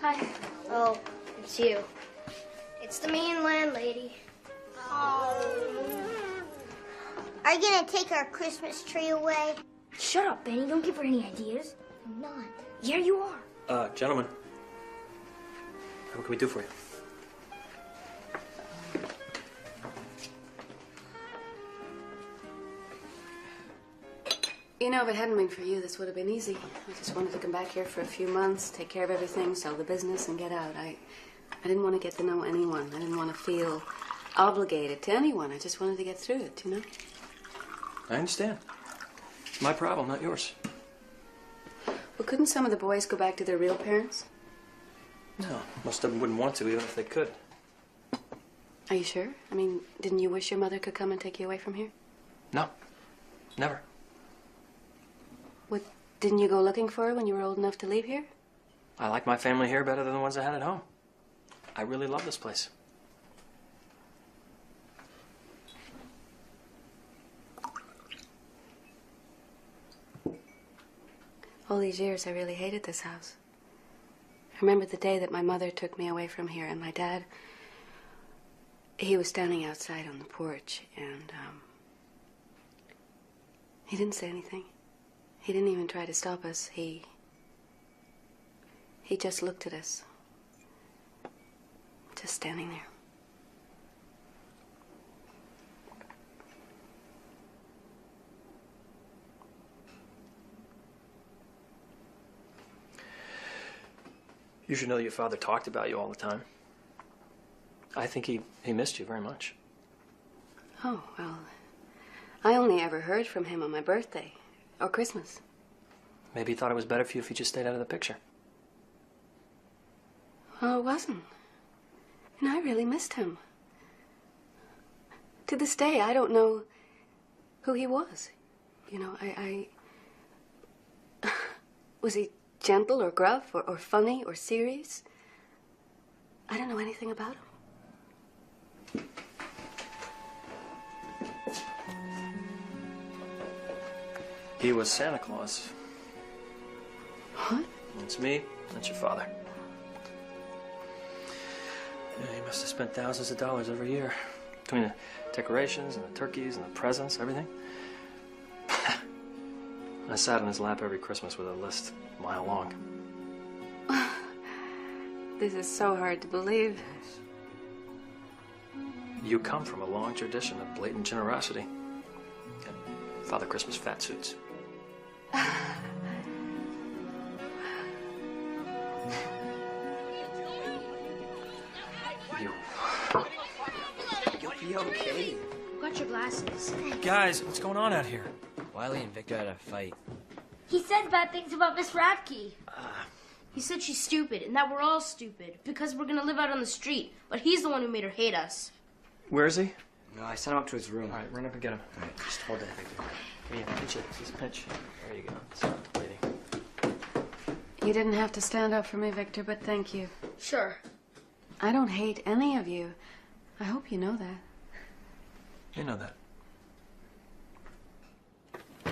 Hi. Oh, it's you. It's the mean landlady. Are you gonna take our Christmas tree away? Shut up, Benny. Don't give her any ideas. I'm not. Yeah, you are. Gentlemen. What can we do for you? You know, if it hadn't been for you, this would have been easy. I just wanted to come back here for a few months, take care of everything, sell the business, and get out. I didn't want to get to know anyone. I didn't want to feel obligated to anyone. I just wanted to get through it, you know? I understand. It's my problem, not yours. Well, couldn't some of the boys go back to their real parents? No, most of them wouldn't want to, even if they could. Are you sure? I mean, didn't you wish your mother could come and take you away from here? No, never. What, didn't you go looking for her when you were old enough to leave here? I like my family here better than the ones I had at home. I really love this place. All these years, I really hated this house. I remember the day that my mother took me away from here, and my dad, he was standing outside on the porch, and he didn't say anything. He didn't even try to stop us. He just looked at us. Just standing there. You should know your father talked about you all the time. I think he missed you very much. Oh, well, I only ever heard from him on my birthday or Christmas. Maybe he thought it was better for you if you just stayed out of the picture. Well, it wasn't. And I really missed him. To this day, I don't know who he was. You know, was he gentle or gruff or funny or serious? I don't know anything about him. He was Santa Claus. What? That's me. That's your father. Yeah, he must have spent thousands of dollars every year. Between the decorations and the turkeys and the presents, everything. I sat on his lap every Christmas with a list a mile long. This is so hard to believe. You come from a long tradition of blatant generosity. Father Christmas fat suits. You'll be okay. Who got your glasses? Guys, what's going on out here? Wiley and Victor had a fight. He said bad things about Miss Radke. He said she's stupid and that we're all stupid because we're gonna live out on the street. But he's the one who made her hate us. Where is he? No, I sent him up to his room. All right, run up and get him. All right, just hold that, Victor. Yeah, pinch it. Just pinch. There you go. Stop the bleeding. You didn't have to stand up for me, Victor, but thank you. Sure. I don't hate any of you. I hope you know that. You know that.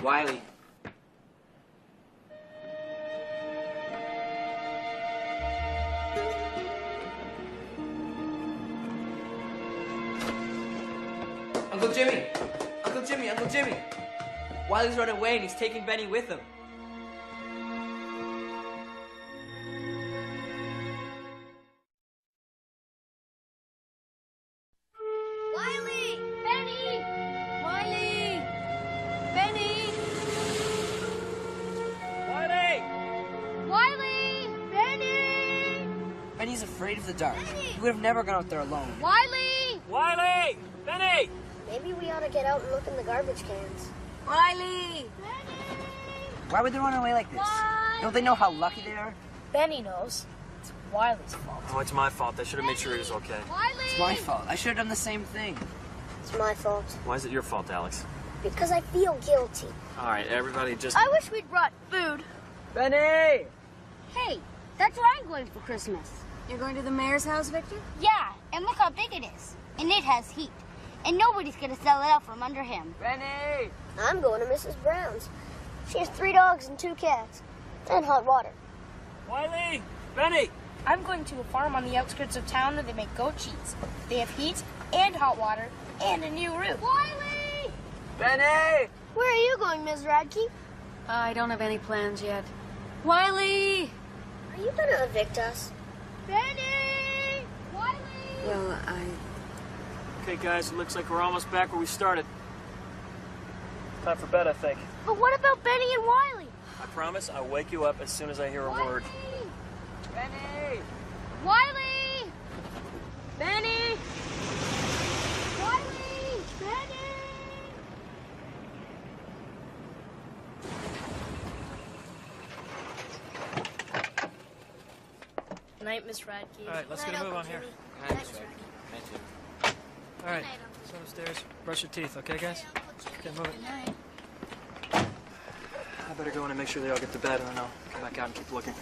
Wiley. Uncle Jimmy! Uncle Jimmy! Uncle Jimmy! Wiley's run away and he's taking Benny with him. Wiley! Benny! Wiley! Benny! Wiley! Wiley! Benny! Benny's afraid of the dark. He would have never gone out there alone. Wiley! Wiley! Benny! Maybe we ought to get out and look in the garbage cans. Wiley! Why would they run away like this? Don't they know how lucky they are? Benny knows. It's Wiley's fault. Oh, it's my fault. I should have made sure he was okay. It's my fault. I should have done the same thing. It's my fault. Why is it your fault, Alex? Because I feel guilty. All right, everybody just... I wish we'd brought food. Benny! Hey, that's where I'm going for Christmas. You're going to the mayor's house, Victor? Yeah, and look how big it is. And it has heat. And nobody's gonna sell it out from under him. Benny! I'm going to Mrs. Brown's. She has 3 dogs and 2 cats. And hot water. Wiley! Benny! I'm going to a farm on the outskirts of town where they make goat cheese. They have heat and hot water and a new roof. Wiley! Benny! Where are you going, Ms. Radke? I don't have any plans yet. Wiley! Are you gonna evict us? Benny! Wiley! Well, Okay, guys, it looks like we're almost back where we started. Time for bed, I think. But what about Benny and Wiley? I promise I'll wake you up as soon as I hear a word. Benny! Wiley! Benny! Wiley! Benny! Good night, Miss Radke. All right, let's get a move on here. All right, let's go upstairs. Brush your teeth, okay, guys? Okay, move it. I better go in and make sure they all get to bed, and then I'll come back out and keep looking.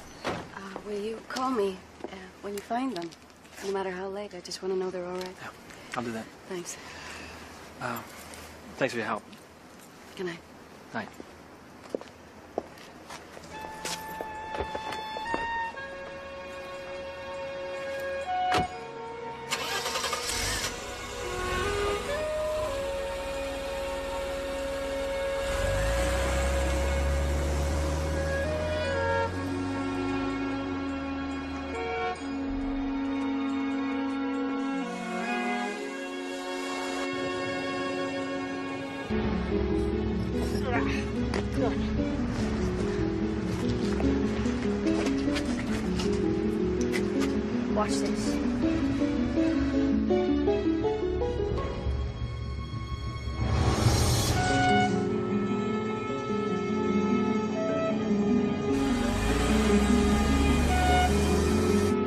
will you call me when you find them? No matter how late, I just want to know they're all right. Yeah, I'll do that. Thanks. Thanks for your help. Good night. Night. Good. Watch this.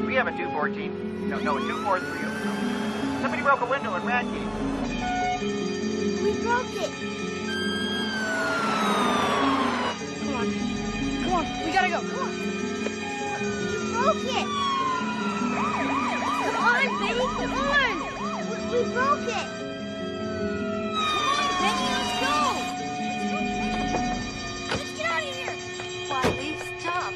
We have a 214. No, a 243 over there. Somebody broke a window in Radke. We broke it. Come on, we gotta go. Come on. You broke it. Come on, Benny, come on. We broke it. Come on, Benny, let's go. Let's get out of here. Wiley, stop.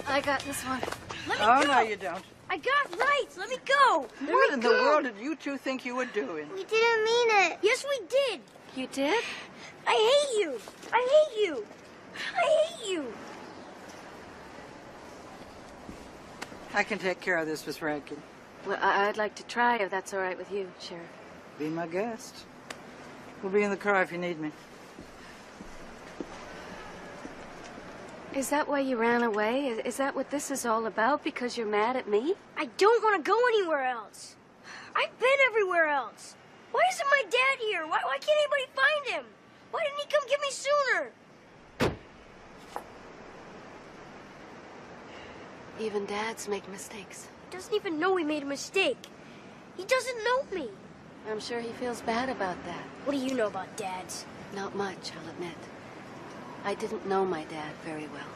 I got this one. Let me Oh, go. no, you don't. I got rights. Let me go. What in the world did you two think you were doing? We didn't mean it. Yes, we did. You did? I hate you. I hate you. I hate you. I can take care of this, Miss Radke. Well, I'd like to try if that's all right with you, Sheriff. Be my guest. We'll be in the car if you need me. Is that why you ran away? Is that what this is all about? Because you're mad at me? I don't want to go anywhere else. I've been everywhere else. Why isn't my dad here? Why can't anybody find him? Why didn't he come get me sooner? Even dads make mistakes. He doesn't even know he made a mistake. He doesn't know me. I'm sure he feels bad about that. What do you know about dads? Not much, I'll admit. I didn't know my dad very well.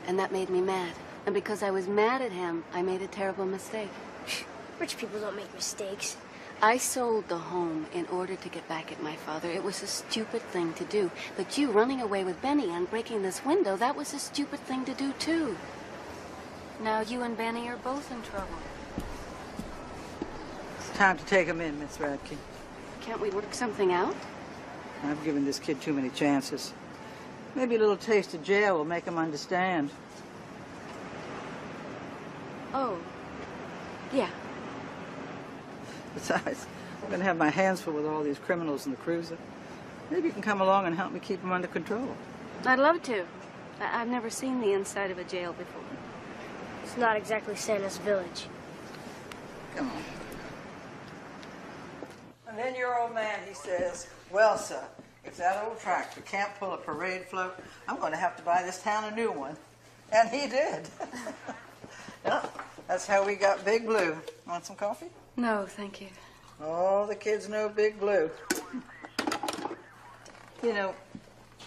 And that made me mad. And because I was mad at him, I made a terrible mistake. Rich people don't make mistakes. I sold the home in order to get back at my father. It was a stupid thing to do. But you running away with Benny and breaking this window, that was a stupid thing to do, too. Now you and Benny are both in trouble. It's time to take him in, Miss Radke. Can't we work something out? I've given this kid too many chances. Maybe a little taste of jail will make him understand. Oh. Yeah. Besides, I'm going to have my hands full with all these criminals in the cruiser. Maybe you can come along and help me keep them under control. I'd love to. I've never seen the inside of a jail before. It's not exactly Santa's village. Come on. And then your old man, he says, well, sir, if that old tractor can't pull a parade float, I'm going to have to buy this town a new one. And he did. Yeah, that's how we got Big Blue. Want some coffee? No, thank you. All the kids know Big Blue. You know,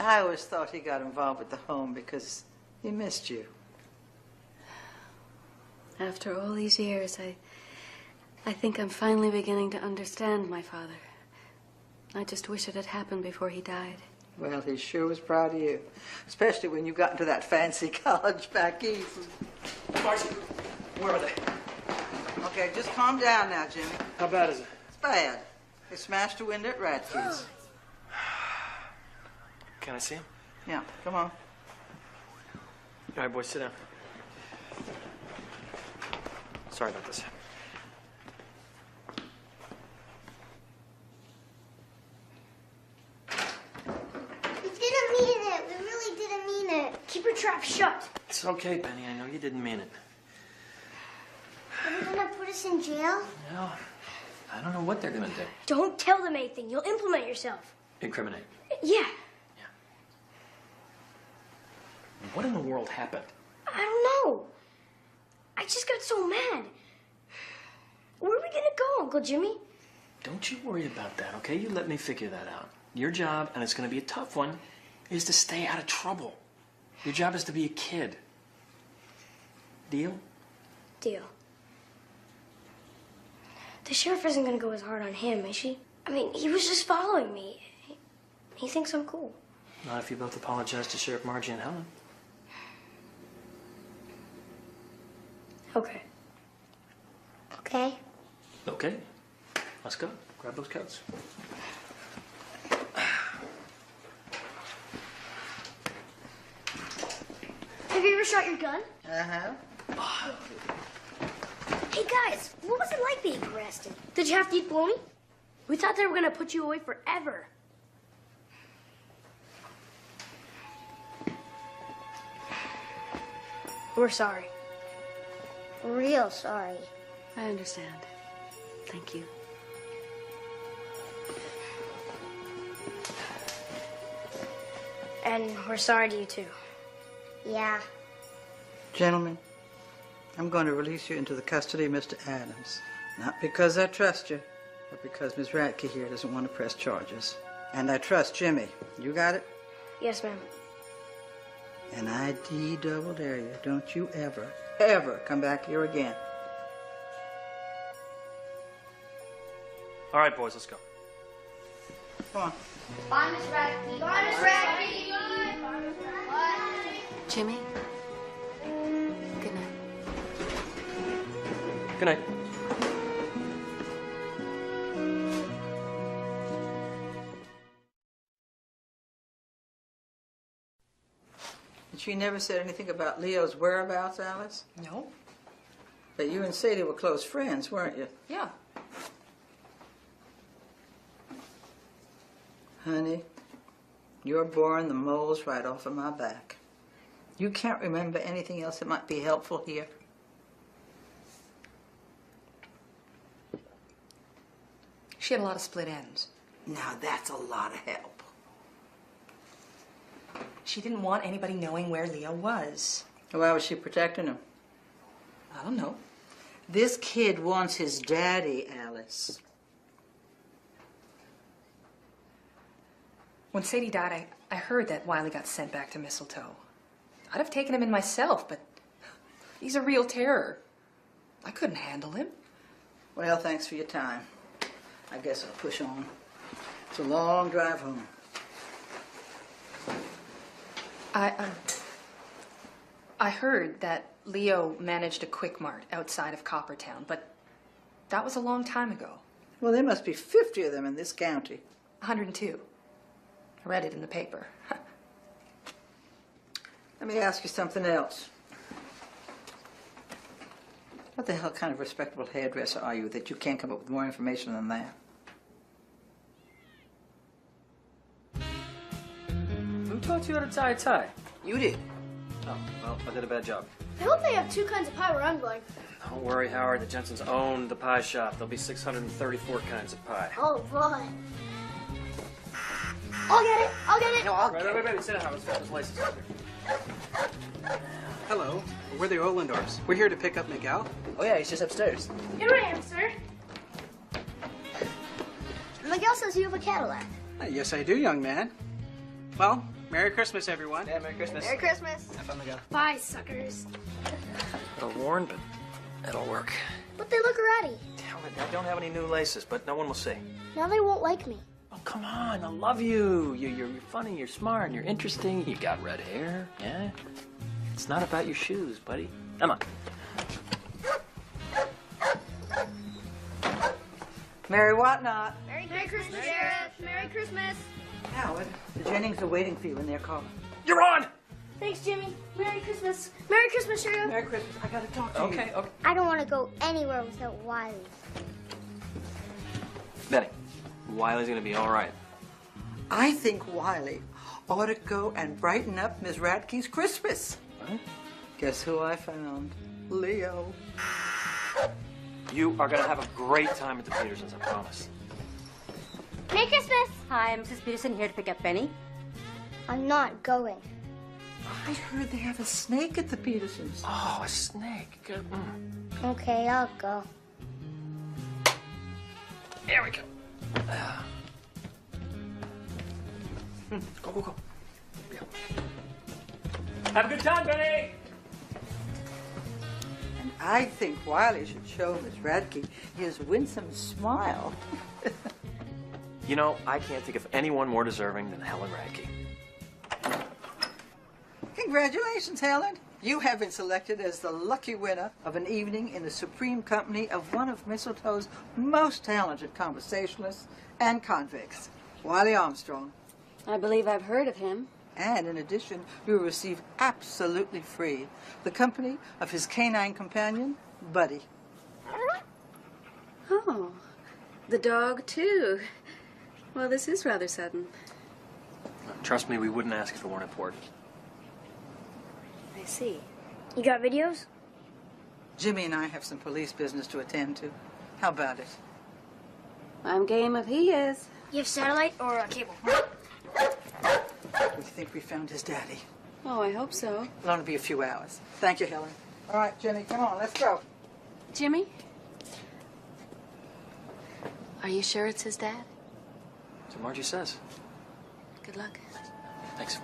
I always thought he got involved with the home because he missed you. After all these years, I think I'm finally beginning to understand my father. I just wish it had happened before he died. Well, he sure was proud of you, especially when you got into that fancy college back east. Marcy, where are they? Okay, just calm down now, Jimmy. How bad is it? It's bad. They smashed a window at Radke's. Can I see him? Yeah, come on. All right, boys, sit down. Sorry about this. We didn't mean it. We really didn't mean it. Keep your trap shut. It's okay, Penny. I know you didn't mean it. Are they gonna put us in jail? No, I don't know what they're gonna do. Don't tell them anything. You'll implement yourself. Incriminate. Yeah. What in the world happened? I don't know. I just got so mad. Where are we gonna go, Uncle Jimmy? Don't you worry about that, okay? You let me figure that out. Your job, and it's gonna be a tough one, is to stay out of trouble. Your job is to be a kid. Deal? Deal. The sheriff isn't gonna go as hard on him, is she? I mean, he was just following me. He thinks I'm cool. Not if you both apologize to Sheriff Margie and Helen. Okay. Okay. Okay. Let's go. Grab those coats. Have you ever shot your gun? Uh-huh. Hey, guys, what was it like being arrested? Did you have to eat bologna? We thought they were gonna put you away forever. We're sorry. Real sorry. I understand. Thank you. And we're sorry to you, too. Yeah. Gentlemen, I'm going to release you into the custody of Mr. Adams. Not because I trust you, but because Miss Radke here doesn't want to press charges. And I trust Jimmy. You got it? Yes, ma'am. And I double dare you, don't you ever come back here again. All right, boys, let's go. Come on. Bye, Miss Radke. Bye, Miss Radke. Bye. Jimmy? Good night. Good night. And she never said anything about Leo's whereabouts, Alice? No. But you and Sadie were close friends, weren't you? Yeah. Honey, you're boring the moles right off of my back. You can't remember anything else that might be helpful here? She had a lot of split ends. Now that's a lot of help. She didn't want anybody knowing where Leo was. Why was she protecting him? I don't know. This kid wants his daddy, Alice. When Sadie died, I heard that Wiley got sent back to Mistletoe. I'd have taken him in myself, but he's a real terror. I couldn't handle him. Well, thanks for your time. I guess I'll push on. It's a long drive home. I heard that Leo managed a Quick Mart outside of Coppertown, but that was a long time ago. Well, there must be 50 of them in this county. 102. I read it in the paper. Let me ask you something else. What the hell kind of respectable hairdresser are you that you can't come up with more information than that? Who taught you how to tie a tie? You did. Oh, well, I did a bad job. I hope they have 2 kinds of pie where I'm going. Don't worry, Howard. The Jensens own the pie shop. There'll be 634 kinds of pie. Oh, boy. I'll get it. I'll get it. No, I'll Wait. Sit down, Howard. Let's his license. Hello, we're the Olandors. We're here to pick up Miguel. Oh yeah, he's just upstairs. Here I am, sir. Miguel says you have a Cadillac. Yes, I do, young man. Well, Merry Christmas, everyone. Yeah, Merry Christmas. Merry Christmas. Have fun, Miguel. Bye, suckers. A little worn, but it'll work. But they look ratty. Damn it, I don't have any new laces, but no one will see. Now they won't like me. Oh, come on. I love you. You're funny, you're smart, and you're interesting. You got red hair, yeah? It's not about your shoes, buddy. Come on. Mary Whatnot. Merry Christmas, Sheriff. Merry Christmas. Howard, the Jennings are waiting for you in their car. You're on! Thanks, Jimmy. Merry Christmas. Merry Christmas, Sheriff. Merry Christmas. I gotta talk to you. Okay. I don't want to go anywhere without Wiley. Benny, Wiley's gonna be all right. I think Wiley ought to go and brighten up Miss Radke's Christmas. What? Guess who I found? Leo. You are gonna have a great time at the Petersons, I promise. Merry Christmas. Hi, Mrs. Peterson here to pick up Benny. I'm not going. I heard they have a snake at the Petersons. Oh, a snake. Good. Okay, I'll go. There we go. Go. Yeah. Have a good time, Benny! And I think Wiley should show Miss Radke his winsome smile. You know, I can't think of anyone more deserving than Helen Radke. Congratulations, Helen. You have been selected as the lucky winner of an evening in the supreme company of one of Mistletoe's most talented conversationalists and convicts, Wiley Armstrong. I believe I've heard of him. And in addition, you will receive absolutely free the company of his canine companion, Buddy. Oh, the dog, too. Well, this is rather sudden. Trust me, we wouldn't ask if it weren't important. I see. You got videos? Jimmy and I have some police business to attend to. How about it? I'm game if he is. You have satellite or cable? We think we found his daddy. Oh, I hope so. It'll only be a few hours. Thank you, Helen. All right, Jimmy, come on, let's go. Jimmy? Are you sure it's his dad? So Margie says. Good luck. Thanks.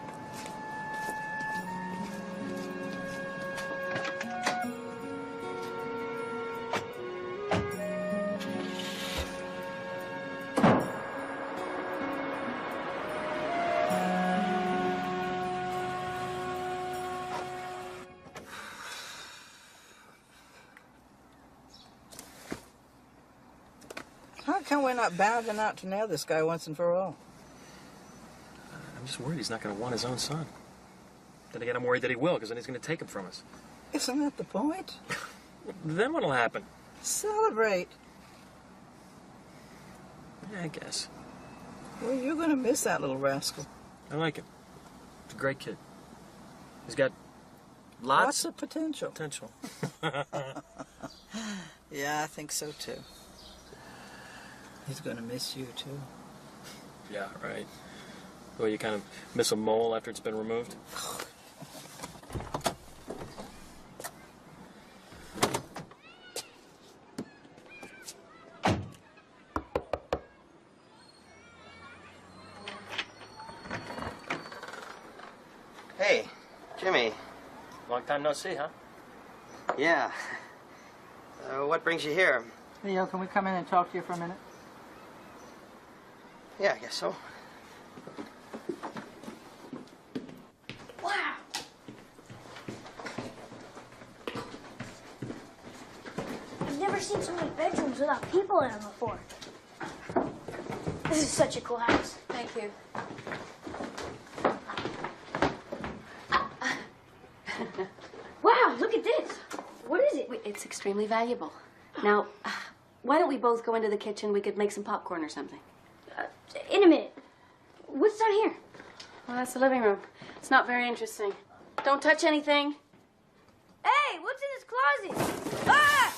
How come we're not bounding out to nail this guy once and for all? I'm just worried he's not going to want his own son. Then again, I'm worried that he will, because then he's going to take him from us. Isn't that the point? Then what'll happen? Celebrate. Yeah, I guess. Well, you're going to miss that little rascal. I like him. He's a great kid. He's got Lots of potential. Potential. Yeah, I think so too. He's going to miss you too. Yeah, right. Well, you kind of miss a mole after it's been removed. Hey, Jimmy. Long time no see, huh? Yeah. What brings you here? Leo, can we come in and talk to you for a minute? Yeah, I guess so. Wow. I've never seen so many bedrooms without people in them before. This is such a cool house. Thank you. Wow, look at this. What is it? It's extremely valuable. Now, why don't we both go into the kitchen? We could make some popcorn or something. In a minute. What's down here? Well, that's the living room. It's not very interesting. Don't touch anything. Hey, what's in this closet? Ah!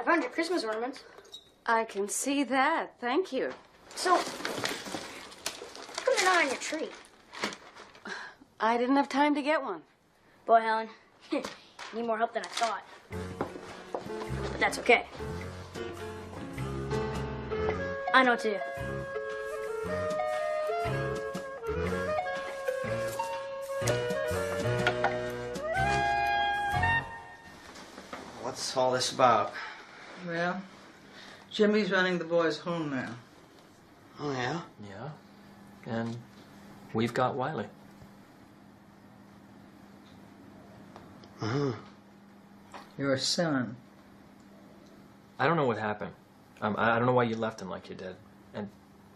I found your Christmas ornaments. I can see that. Thank you. So, how come they're not on your tree? I didn't have time to get one. Boy, Helen, you need more help than I thought. But that's okay. I know what to do. What's all this about? Well, Jimmy's running the boys' home now. Oh, yeah? Yeah. And we've got Wiley. Uh-huh. Your son. I don't know what happened. I don't know why you left him like you did. And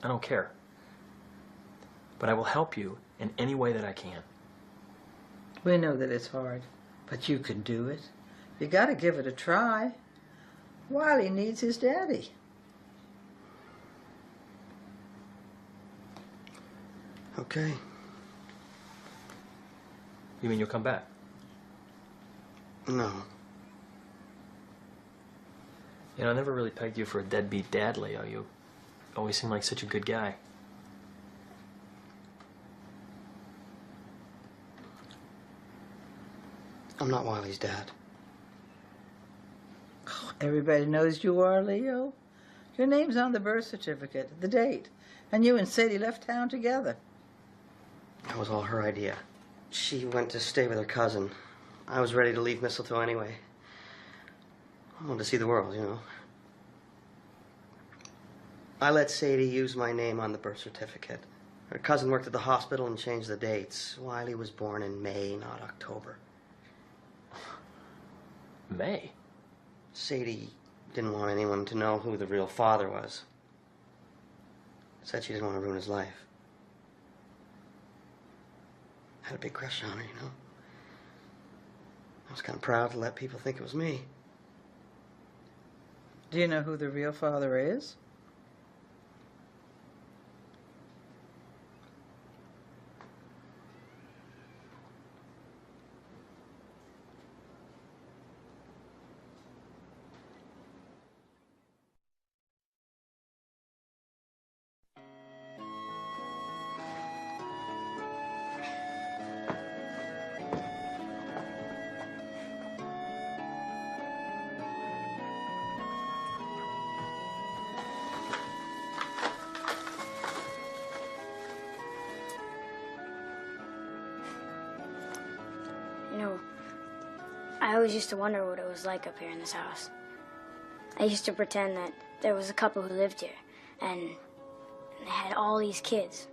I don't care. But I will help you in any way that I can. We know that it's hard, but you can do it. You got to give it a try. Wiley needs his daddy. Okay. You mean you'll come back? No. You know, I never really pegged you for a deadbeat dad, Leo. You always seemed like such a good guy. I'm not Wiley's dad. Everybody knows you are, Leo. Your name's on the birth certificate, the date, and you and Sadie left town together. That was all her idea. She went to stay with her cousin. I was ready to leave Mistletoe anyway. I wanted to see the world, you know. I let Sadie use my name on the birth certificate. Her cousin worked at the hospital and changed the dates. Wiley was born in May, not October. May? Sadie didn't want anyone to know who the real father was. Said she didn't want to ruin his life. I had a big crush on her, you know. I was kind of proud to let people think it was me. Do you know who the real father is? I always used to wonder what it was like up here in this house. I used to pretend that there was a couple who lived here, and they had all these kids.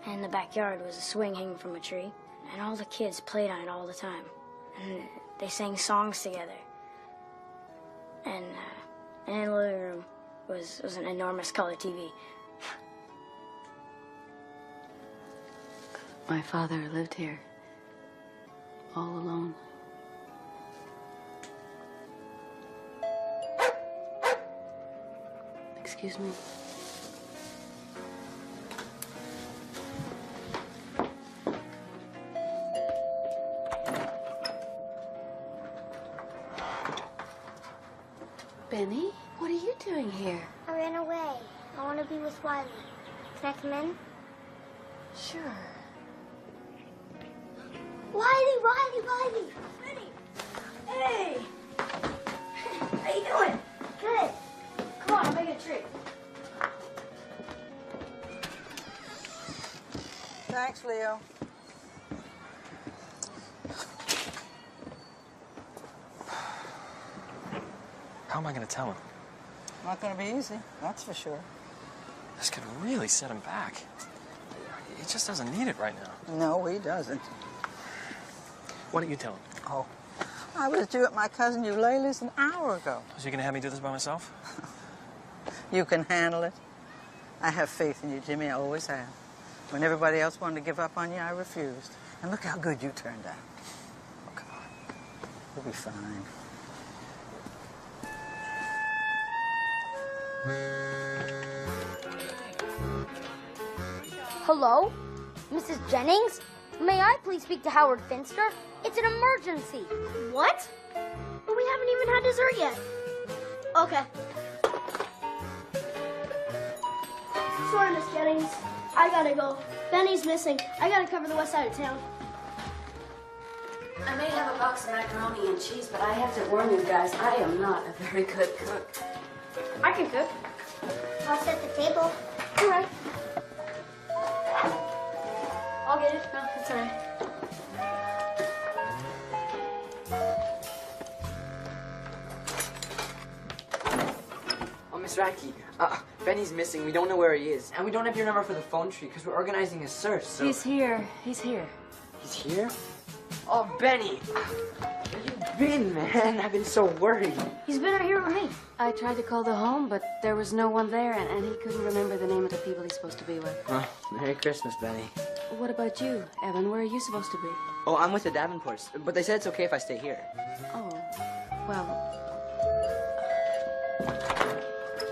And in the backyard was a swing hanging from a tree, and all the kids played on it all the time. And they sang songs together. And in the living room was an enormous color TV. My father lived here, all alone. Excuse me. Benny, what are you doing here? I ran away. I want to be with Wiley. Can I come in? Sure. Wiley! Hey! How you doing? Good. Come on, I'll make a treat. Thanks, Leo. How am I going to tell him? Not going to be easy, that's for sure. This could really set him back. He just doesn't need it right now. No, he doesn't. Why don't you tell him? Oh, I was due at my cousin Eulalie's an hour ago. So you going to have me do this by myself? You can handle it. I have faith in you, Jimmy. I always have. When everybody else wanted to give up on you, I refused. And look how good you turned out. Oh, come on. You'll be fine. Hello? Mrs. Jennings? May I please speak to Howard Finster? It's an emergency. What? But we haven't even had dessert yet. Okay. Sorry, Miss Jennings. I gotta go. Benny's missing. I gotta cover the west side of town. I may have a box of macaroni and cheese, but I have to warn you guys, I am not a very good cook. I can cook. I'll set the table. All right. I'll get it. No, it's all right. Oh, Miss Radke, Benny's missing. We don't know where he is. And we don't have your number for the phone tree because we're organizing a search, so... He's here. He's here. He's here? Oh, Benny! Where you been, man? I've been so worried. He's been out here with me. I tried to call the home, but there was no one there, and he couldn't remember the name of the people he's supposed to be with. Oh, Merry Christmas, Benny. What about you, Evan? Where are you supposed to be? Oh, I'm with the Davenports, but they said it's okay if I stay here. Oh, well...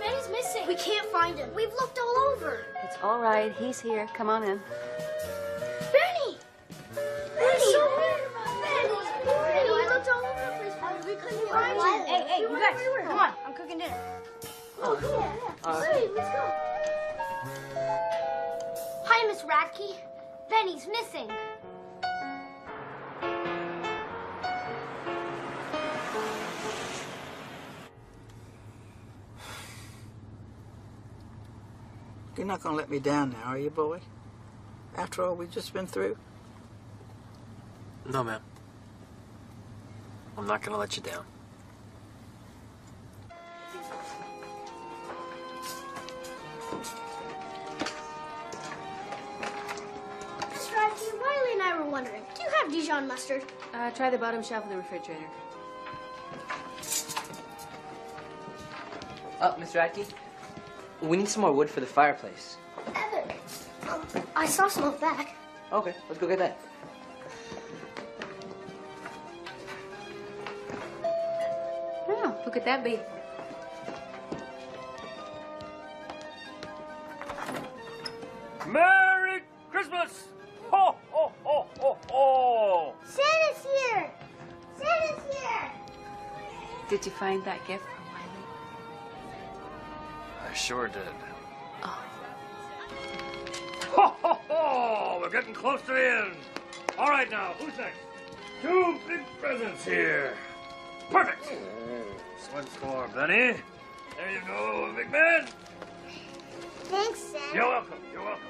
Benny's missing. We can't find him. We've looked all over. It's all right. He's here. Come on in. Benny! Benny! Benny! We looked all over the place. We couldn't find him. Hey, you guys, come on. I'm cooking dinner. Oh, come on. Hey, let's go. Hi, Miss Radke. Benny's missing. You're not going to let me down now, are you, boy? After all we've just been through? No, ma'am. I'm not going to let you down. Miss Radke, Wiley and I were wondering, do you have Dijon mustard? Try the bottom shelf of the refrigerator. Miss Radke, we need some more wood for the fireplace. Evan, I saw some of that. Okay, let's go get that. Oh, who could that be? Merry Christmas! Ho, ho, ho, ho, ho! Santa's here! Santa's here! Did you find that gift for Wiley? I sure did. Ho, ho, ho! We're getting close to the end. All right, now, who's next? 2 big presents here. Perfect. This one's for Benny. There you go, big man. Thanks, Santa. You're welcome. You're welcome.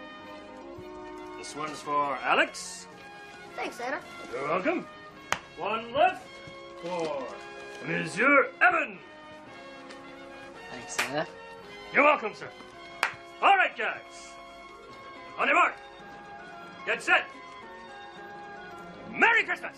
This one's for Alex. Thanks, Santa. You're welcome. One left. for Monsieur Evan. Thanks, sir. You're welcome, sir. All right, guys. On your mark. Get set. Merry Christmas.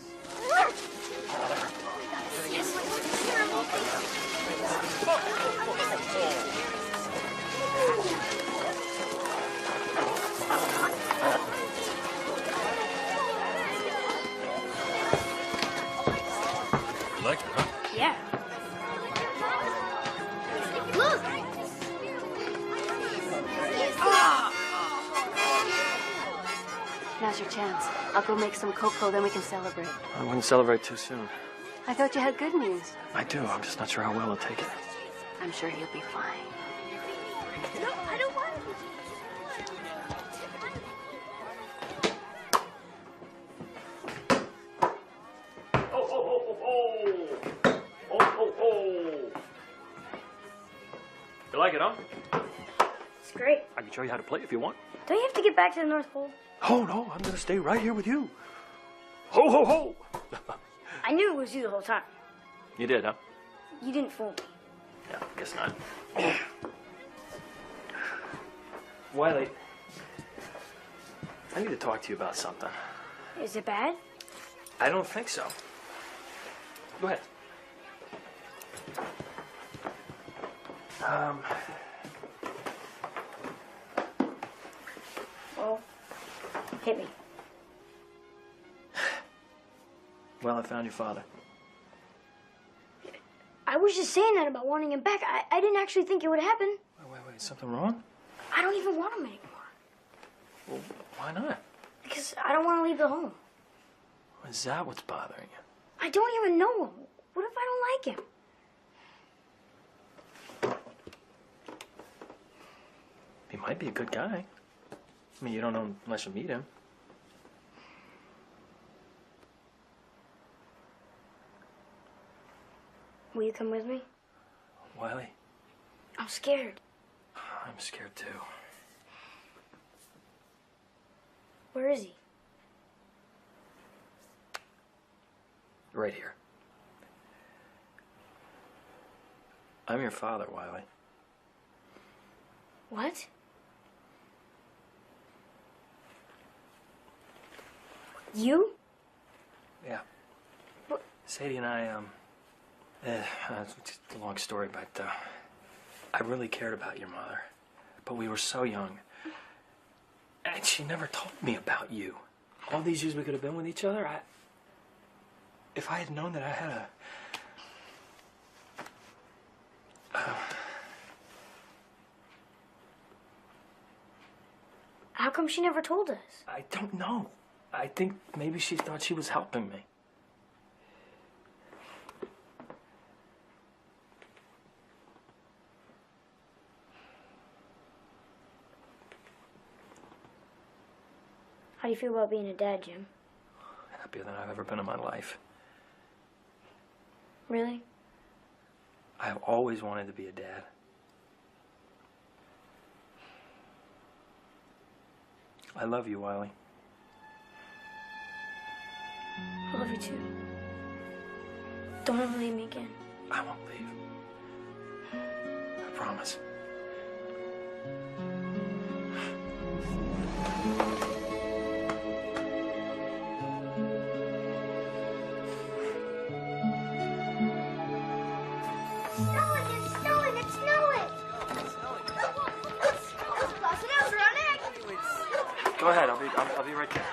You like it, huh? Yeah. Look! Now's your chance. I'll go make some cocoa, then we can celebrate. I wouldn't celebrate too soon. I thought you had good news. I do. I'm just not sure how well he'll take it. I'm sure he'll be fine. No, I don't want it. Oh, oh, oh, oh, oh. Oh, oh, oh. You like it, huh? It's great. I can show you how to play if you want. Don't you have to get back to the North Pole? Oh, no, I'm going to stay right here with you. Ho, ho, ho. I knew it was you the whole time. You did, huh? You didn't fool me. Yeah, guess not. Wiley, I need to talk to you about something. Is it bad? I don't think so. Go ahead. Well, hit me. Well, I found your father. I was just saying that about wanting him back. I didn't actually think it would happen. Wait, something wrong? I don't even want him anymore. Well, why not? Because I don't want to leave the home. Is that what's bothering you? I don't even know him. What if I don't like him? He might be a good guy. I mean, you don't know unless you meet him. Will you come with me? Wiley, I'm scared. I'm scared too. Where is he? Right here. I'm your father, Wiley. What? You? Yeah. What? Sadie and I, it's just a long story, but, I really cared about your mother. But we were so young. And she never told me about you. All these years we could have been with each other, if I had known that I had How come she never told us? I don't know. I think maybe she thought she was helping me. How do you feel about being a dad, Jim? Happier than I've ever been in my life. Really? I have always wanted to be a dad. I love you, Wiley. I love you too. Don't ever leave me again. I won't leave. I promise. It's snowing! It's snowing! Lots of nose running! Go ahead. I'll be right there.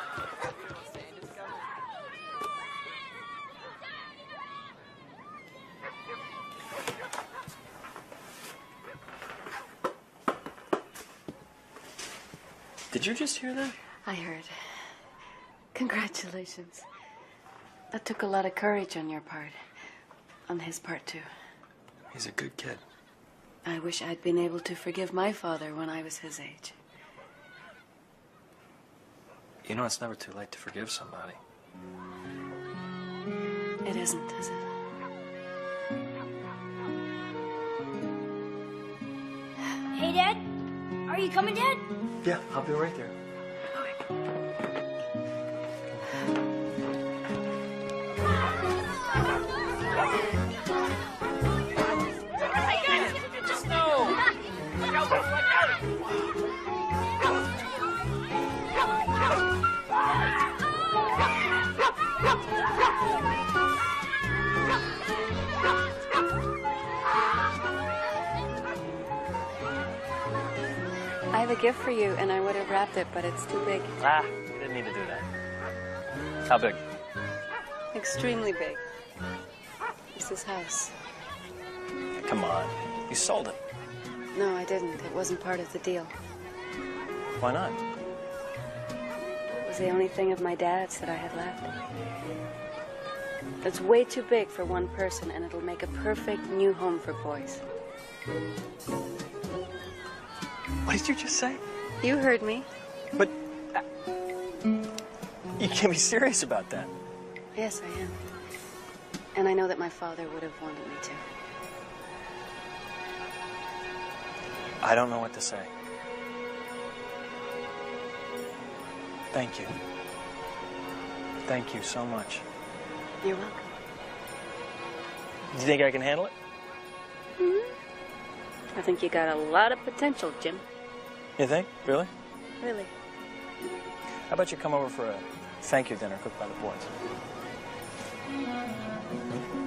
Did you just hear that? I heard. Congratulations. That took a lot of courage on your part. On his part, too. He's a good kid. I wish I'd been able to forgive my father when I was his age. You know, it's never too late to forgive somebody. It isn't, is it? Hey, Dad? Are you coming, Dad? Yeah, I'll be right there. have a gift for you, and I would have wrapped it, but it's too big. Ah, you didn't need to do that. How big? Extremely big. It's this house. Come on. You sold it. No, I didn't. It wasn't part of the deal. Why not? It was the only thing of my dad's that I had left. It's way too big for one person, and it'll make a perfect new home for boys. What did you just say? You heard me. But you can't be serious about that. Yes, I am. And I know that my father would have wanted me to. I don't know what to say. Thank you. Thank you so much. You're welcome. Do you think I can handle it? I think you got a lot of potential, Jim. You think? Really? Really. How about you come over for a thank you dinner cooked by the boys?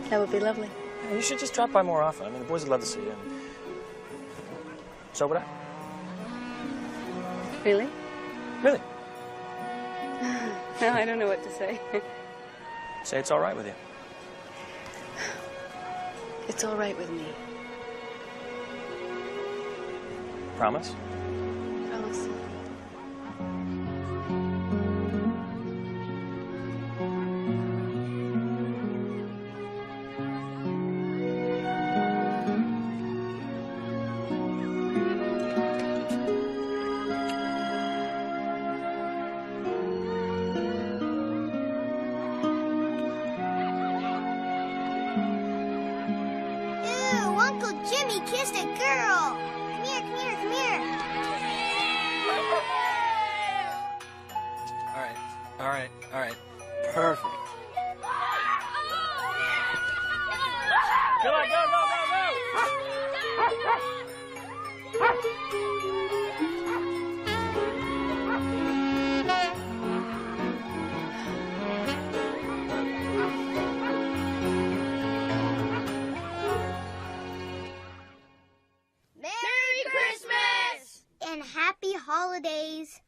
That would be lovely. Yeah, you should just drop by more often. I mean, the boys would love to see you. And so would I. Really? Really? No, I don't know what to say. Say it's all right with you. It's all right with me. Promise? Promise. Ew, Uncle Jimmy kissed a girl. Come here, come here, come here. All right. All right. All right. Perfect. Go, go, go, Merry Christmas and happy holidays.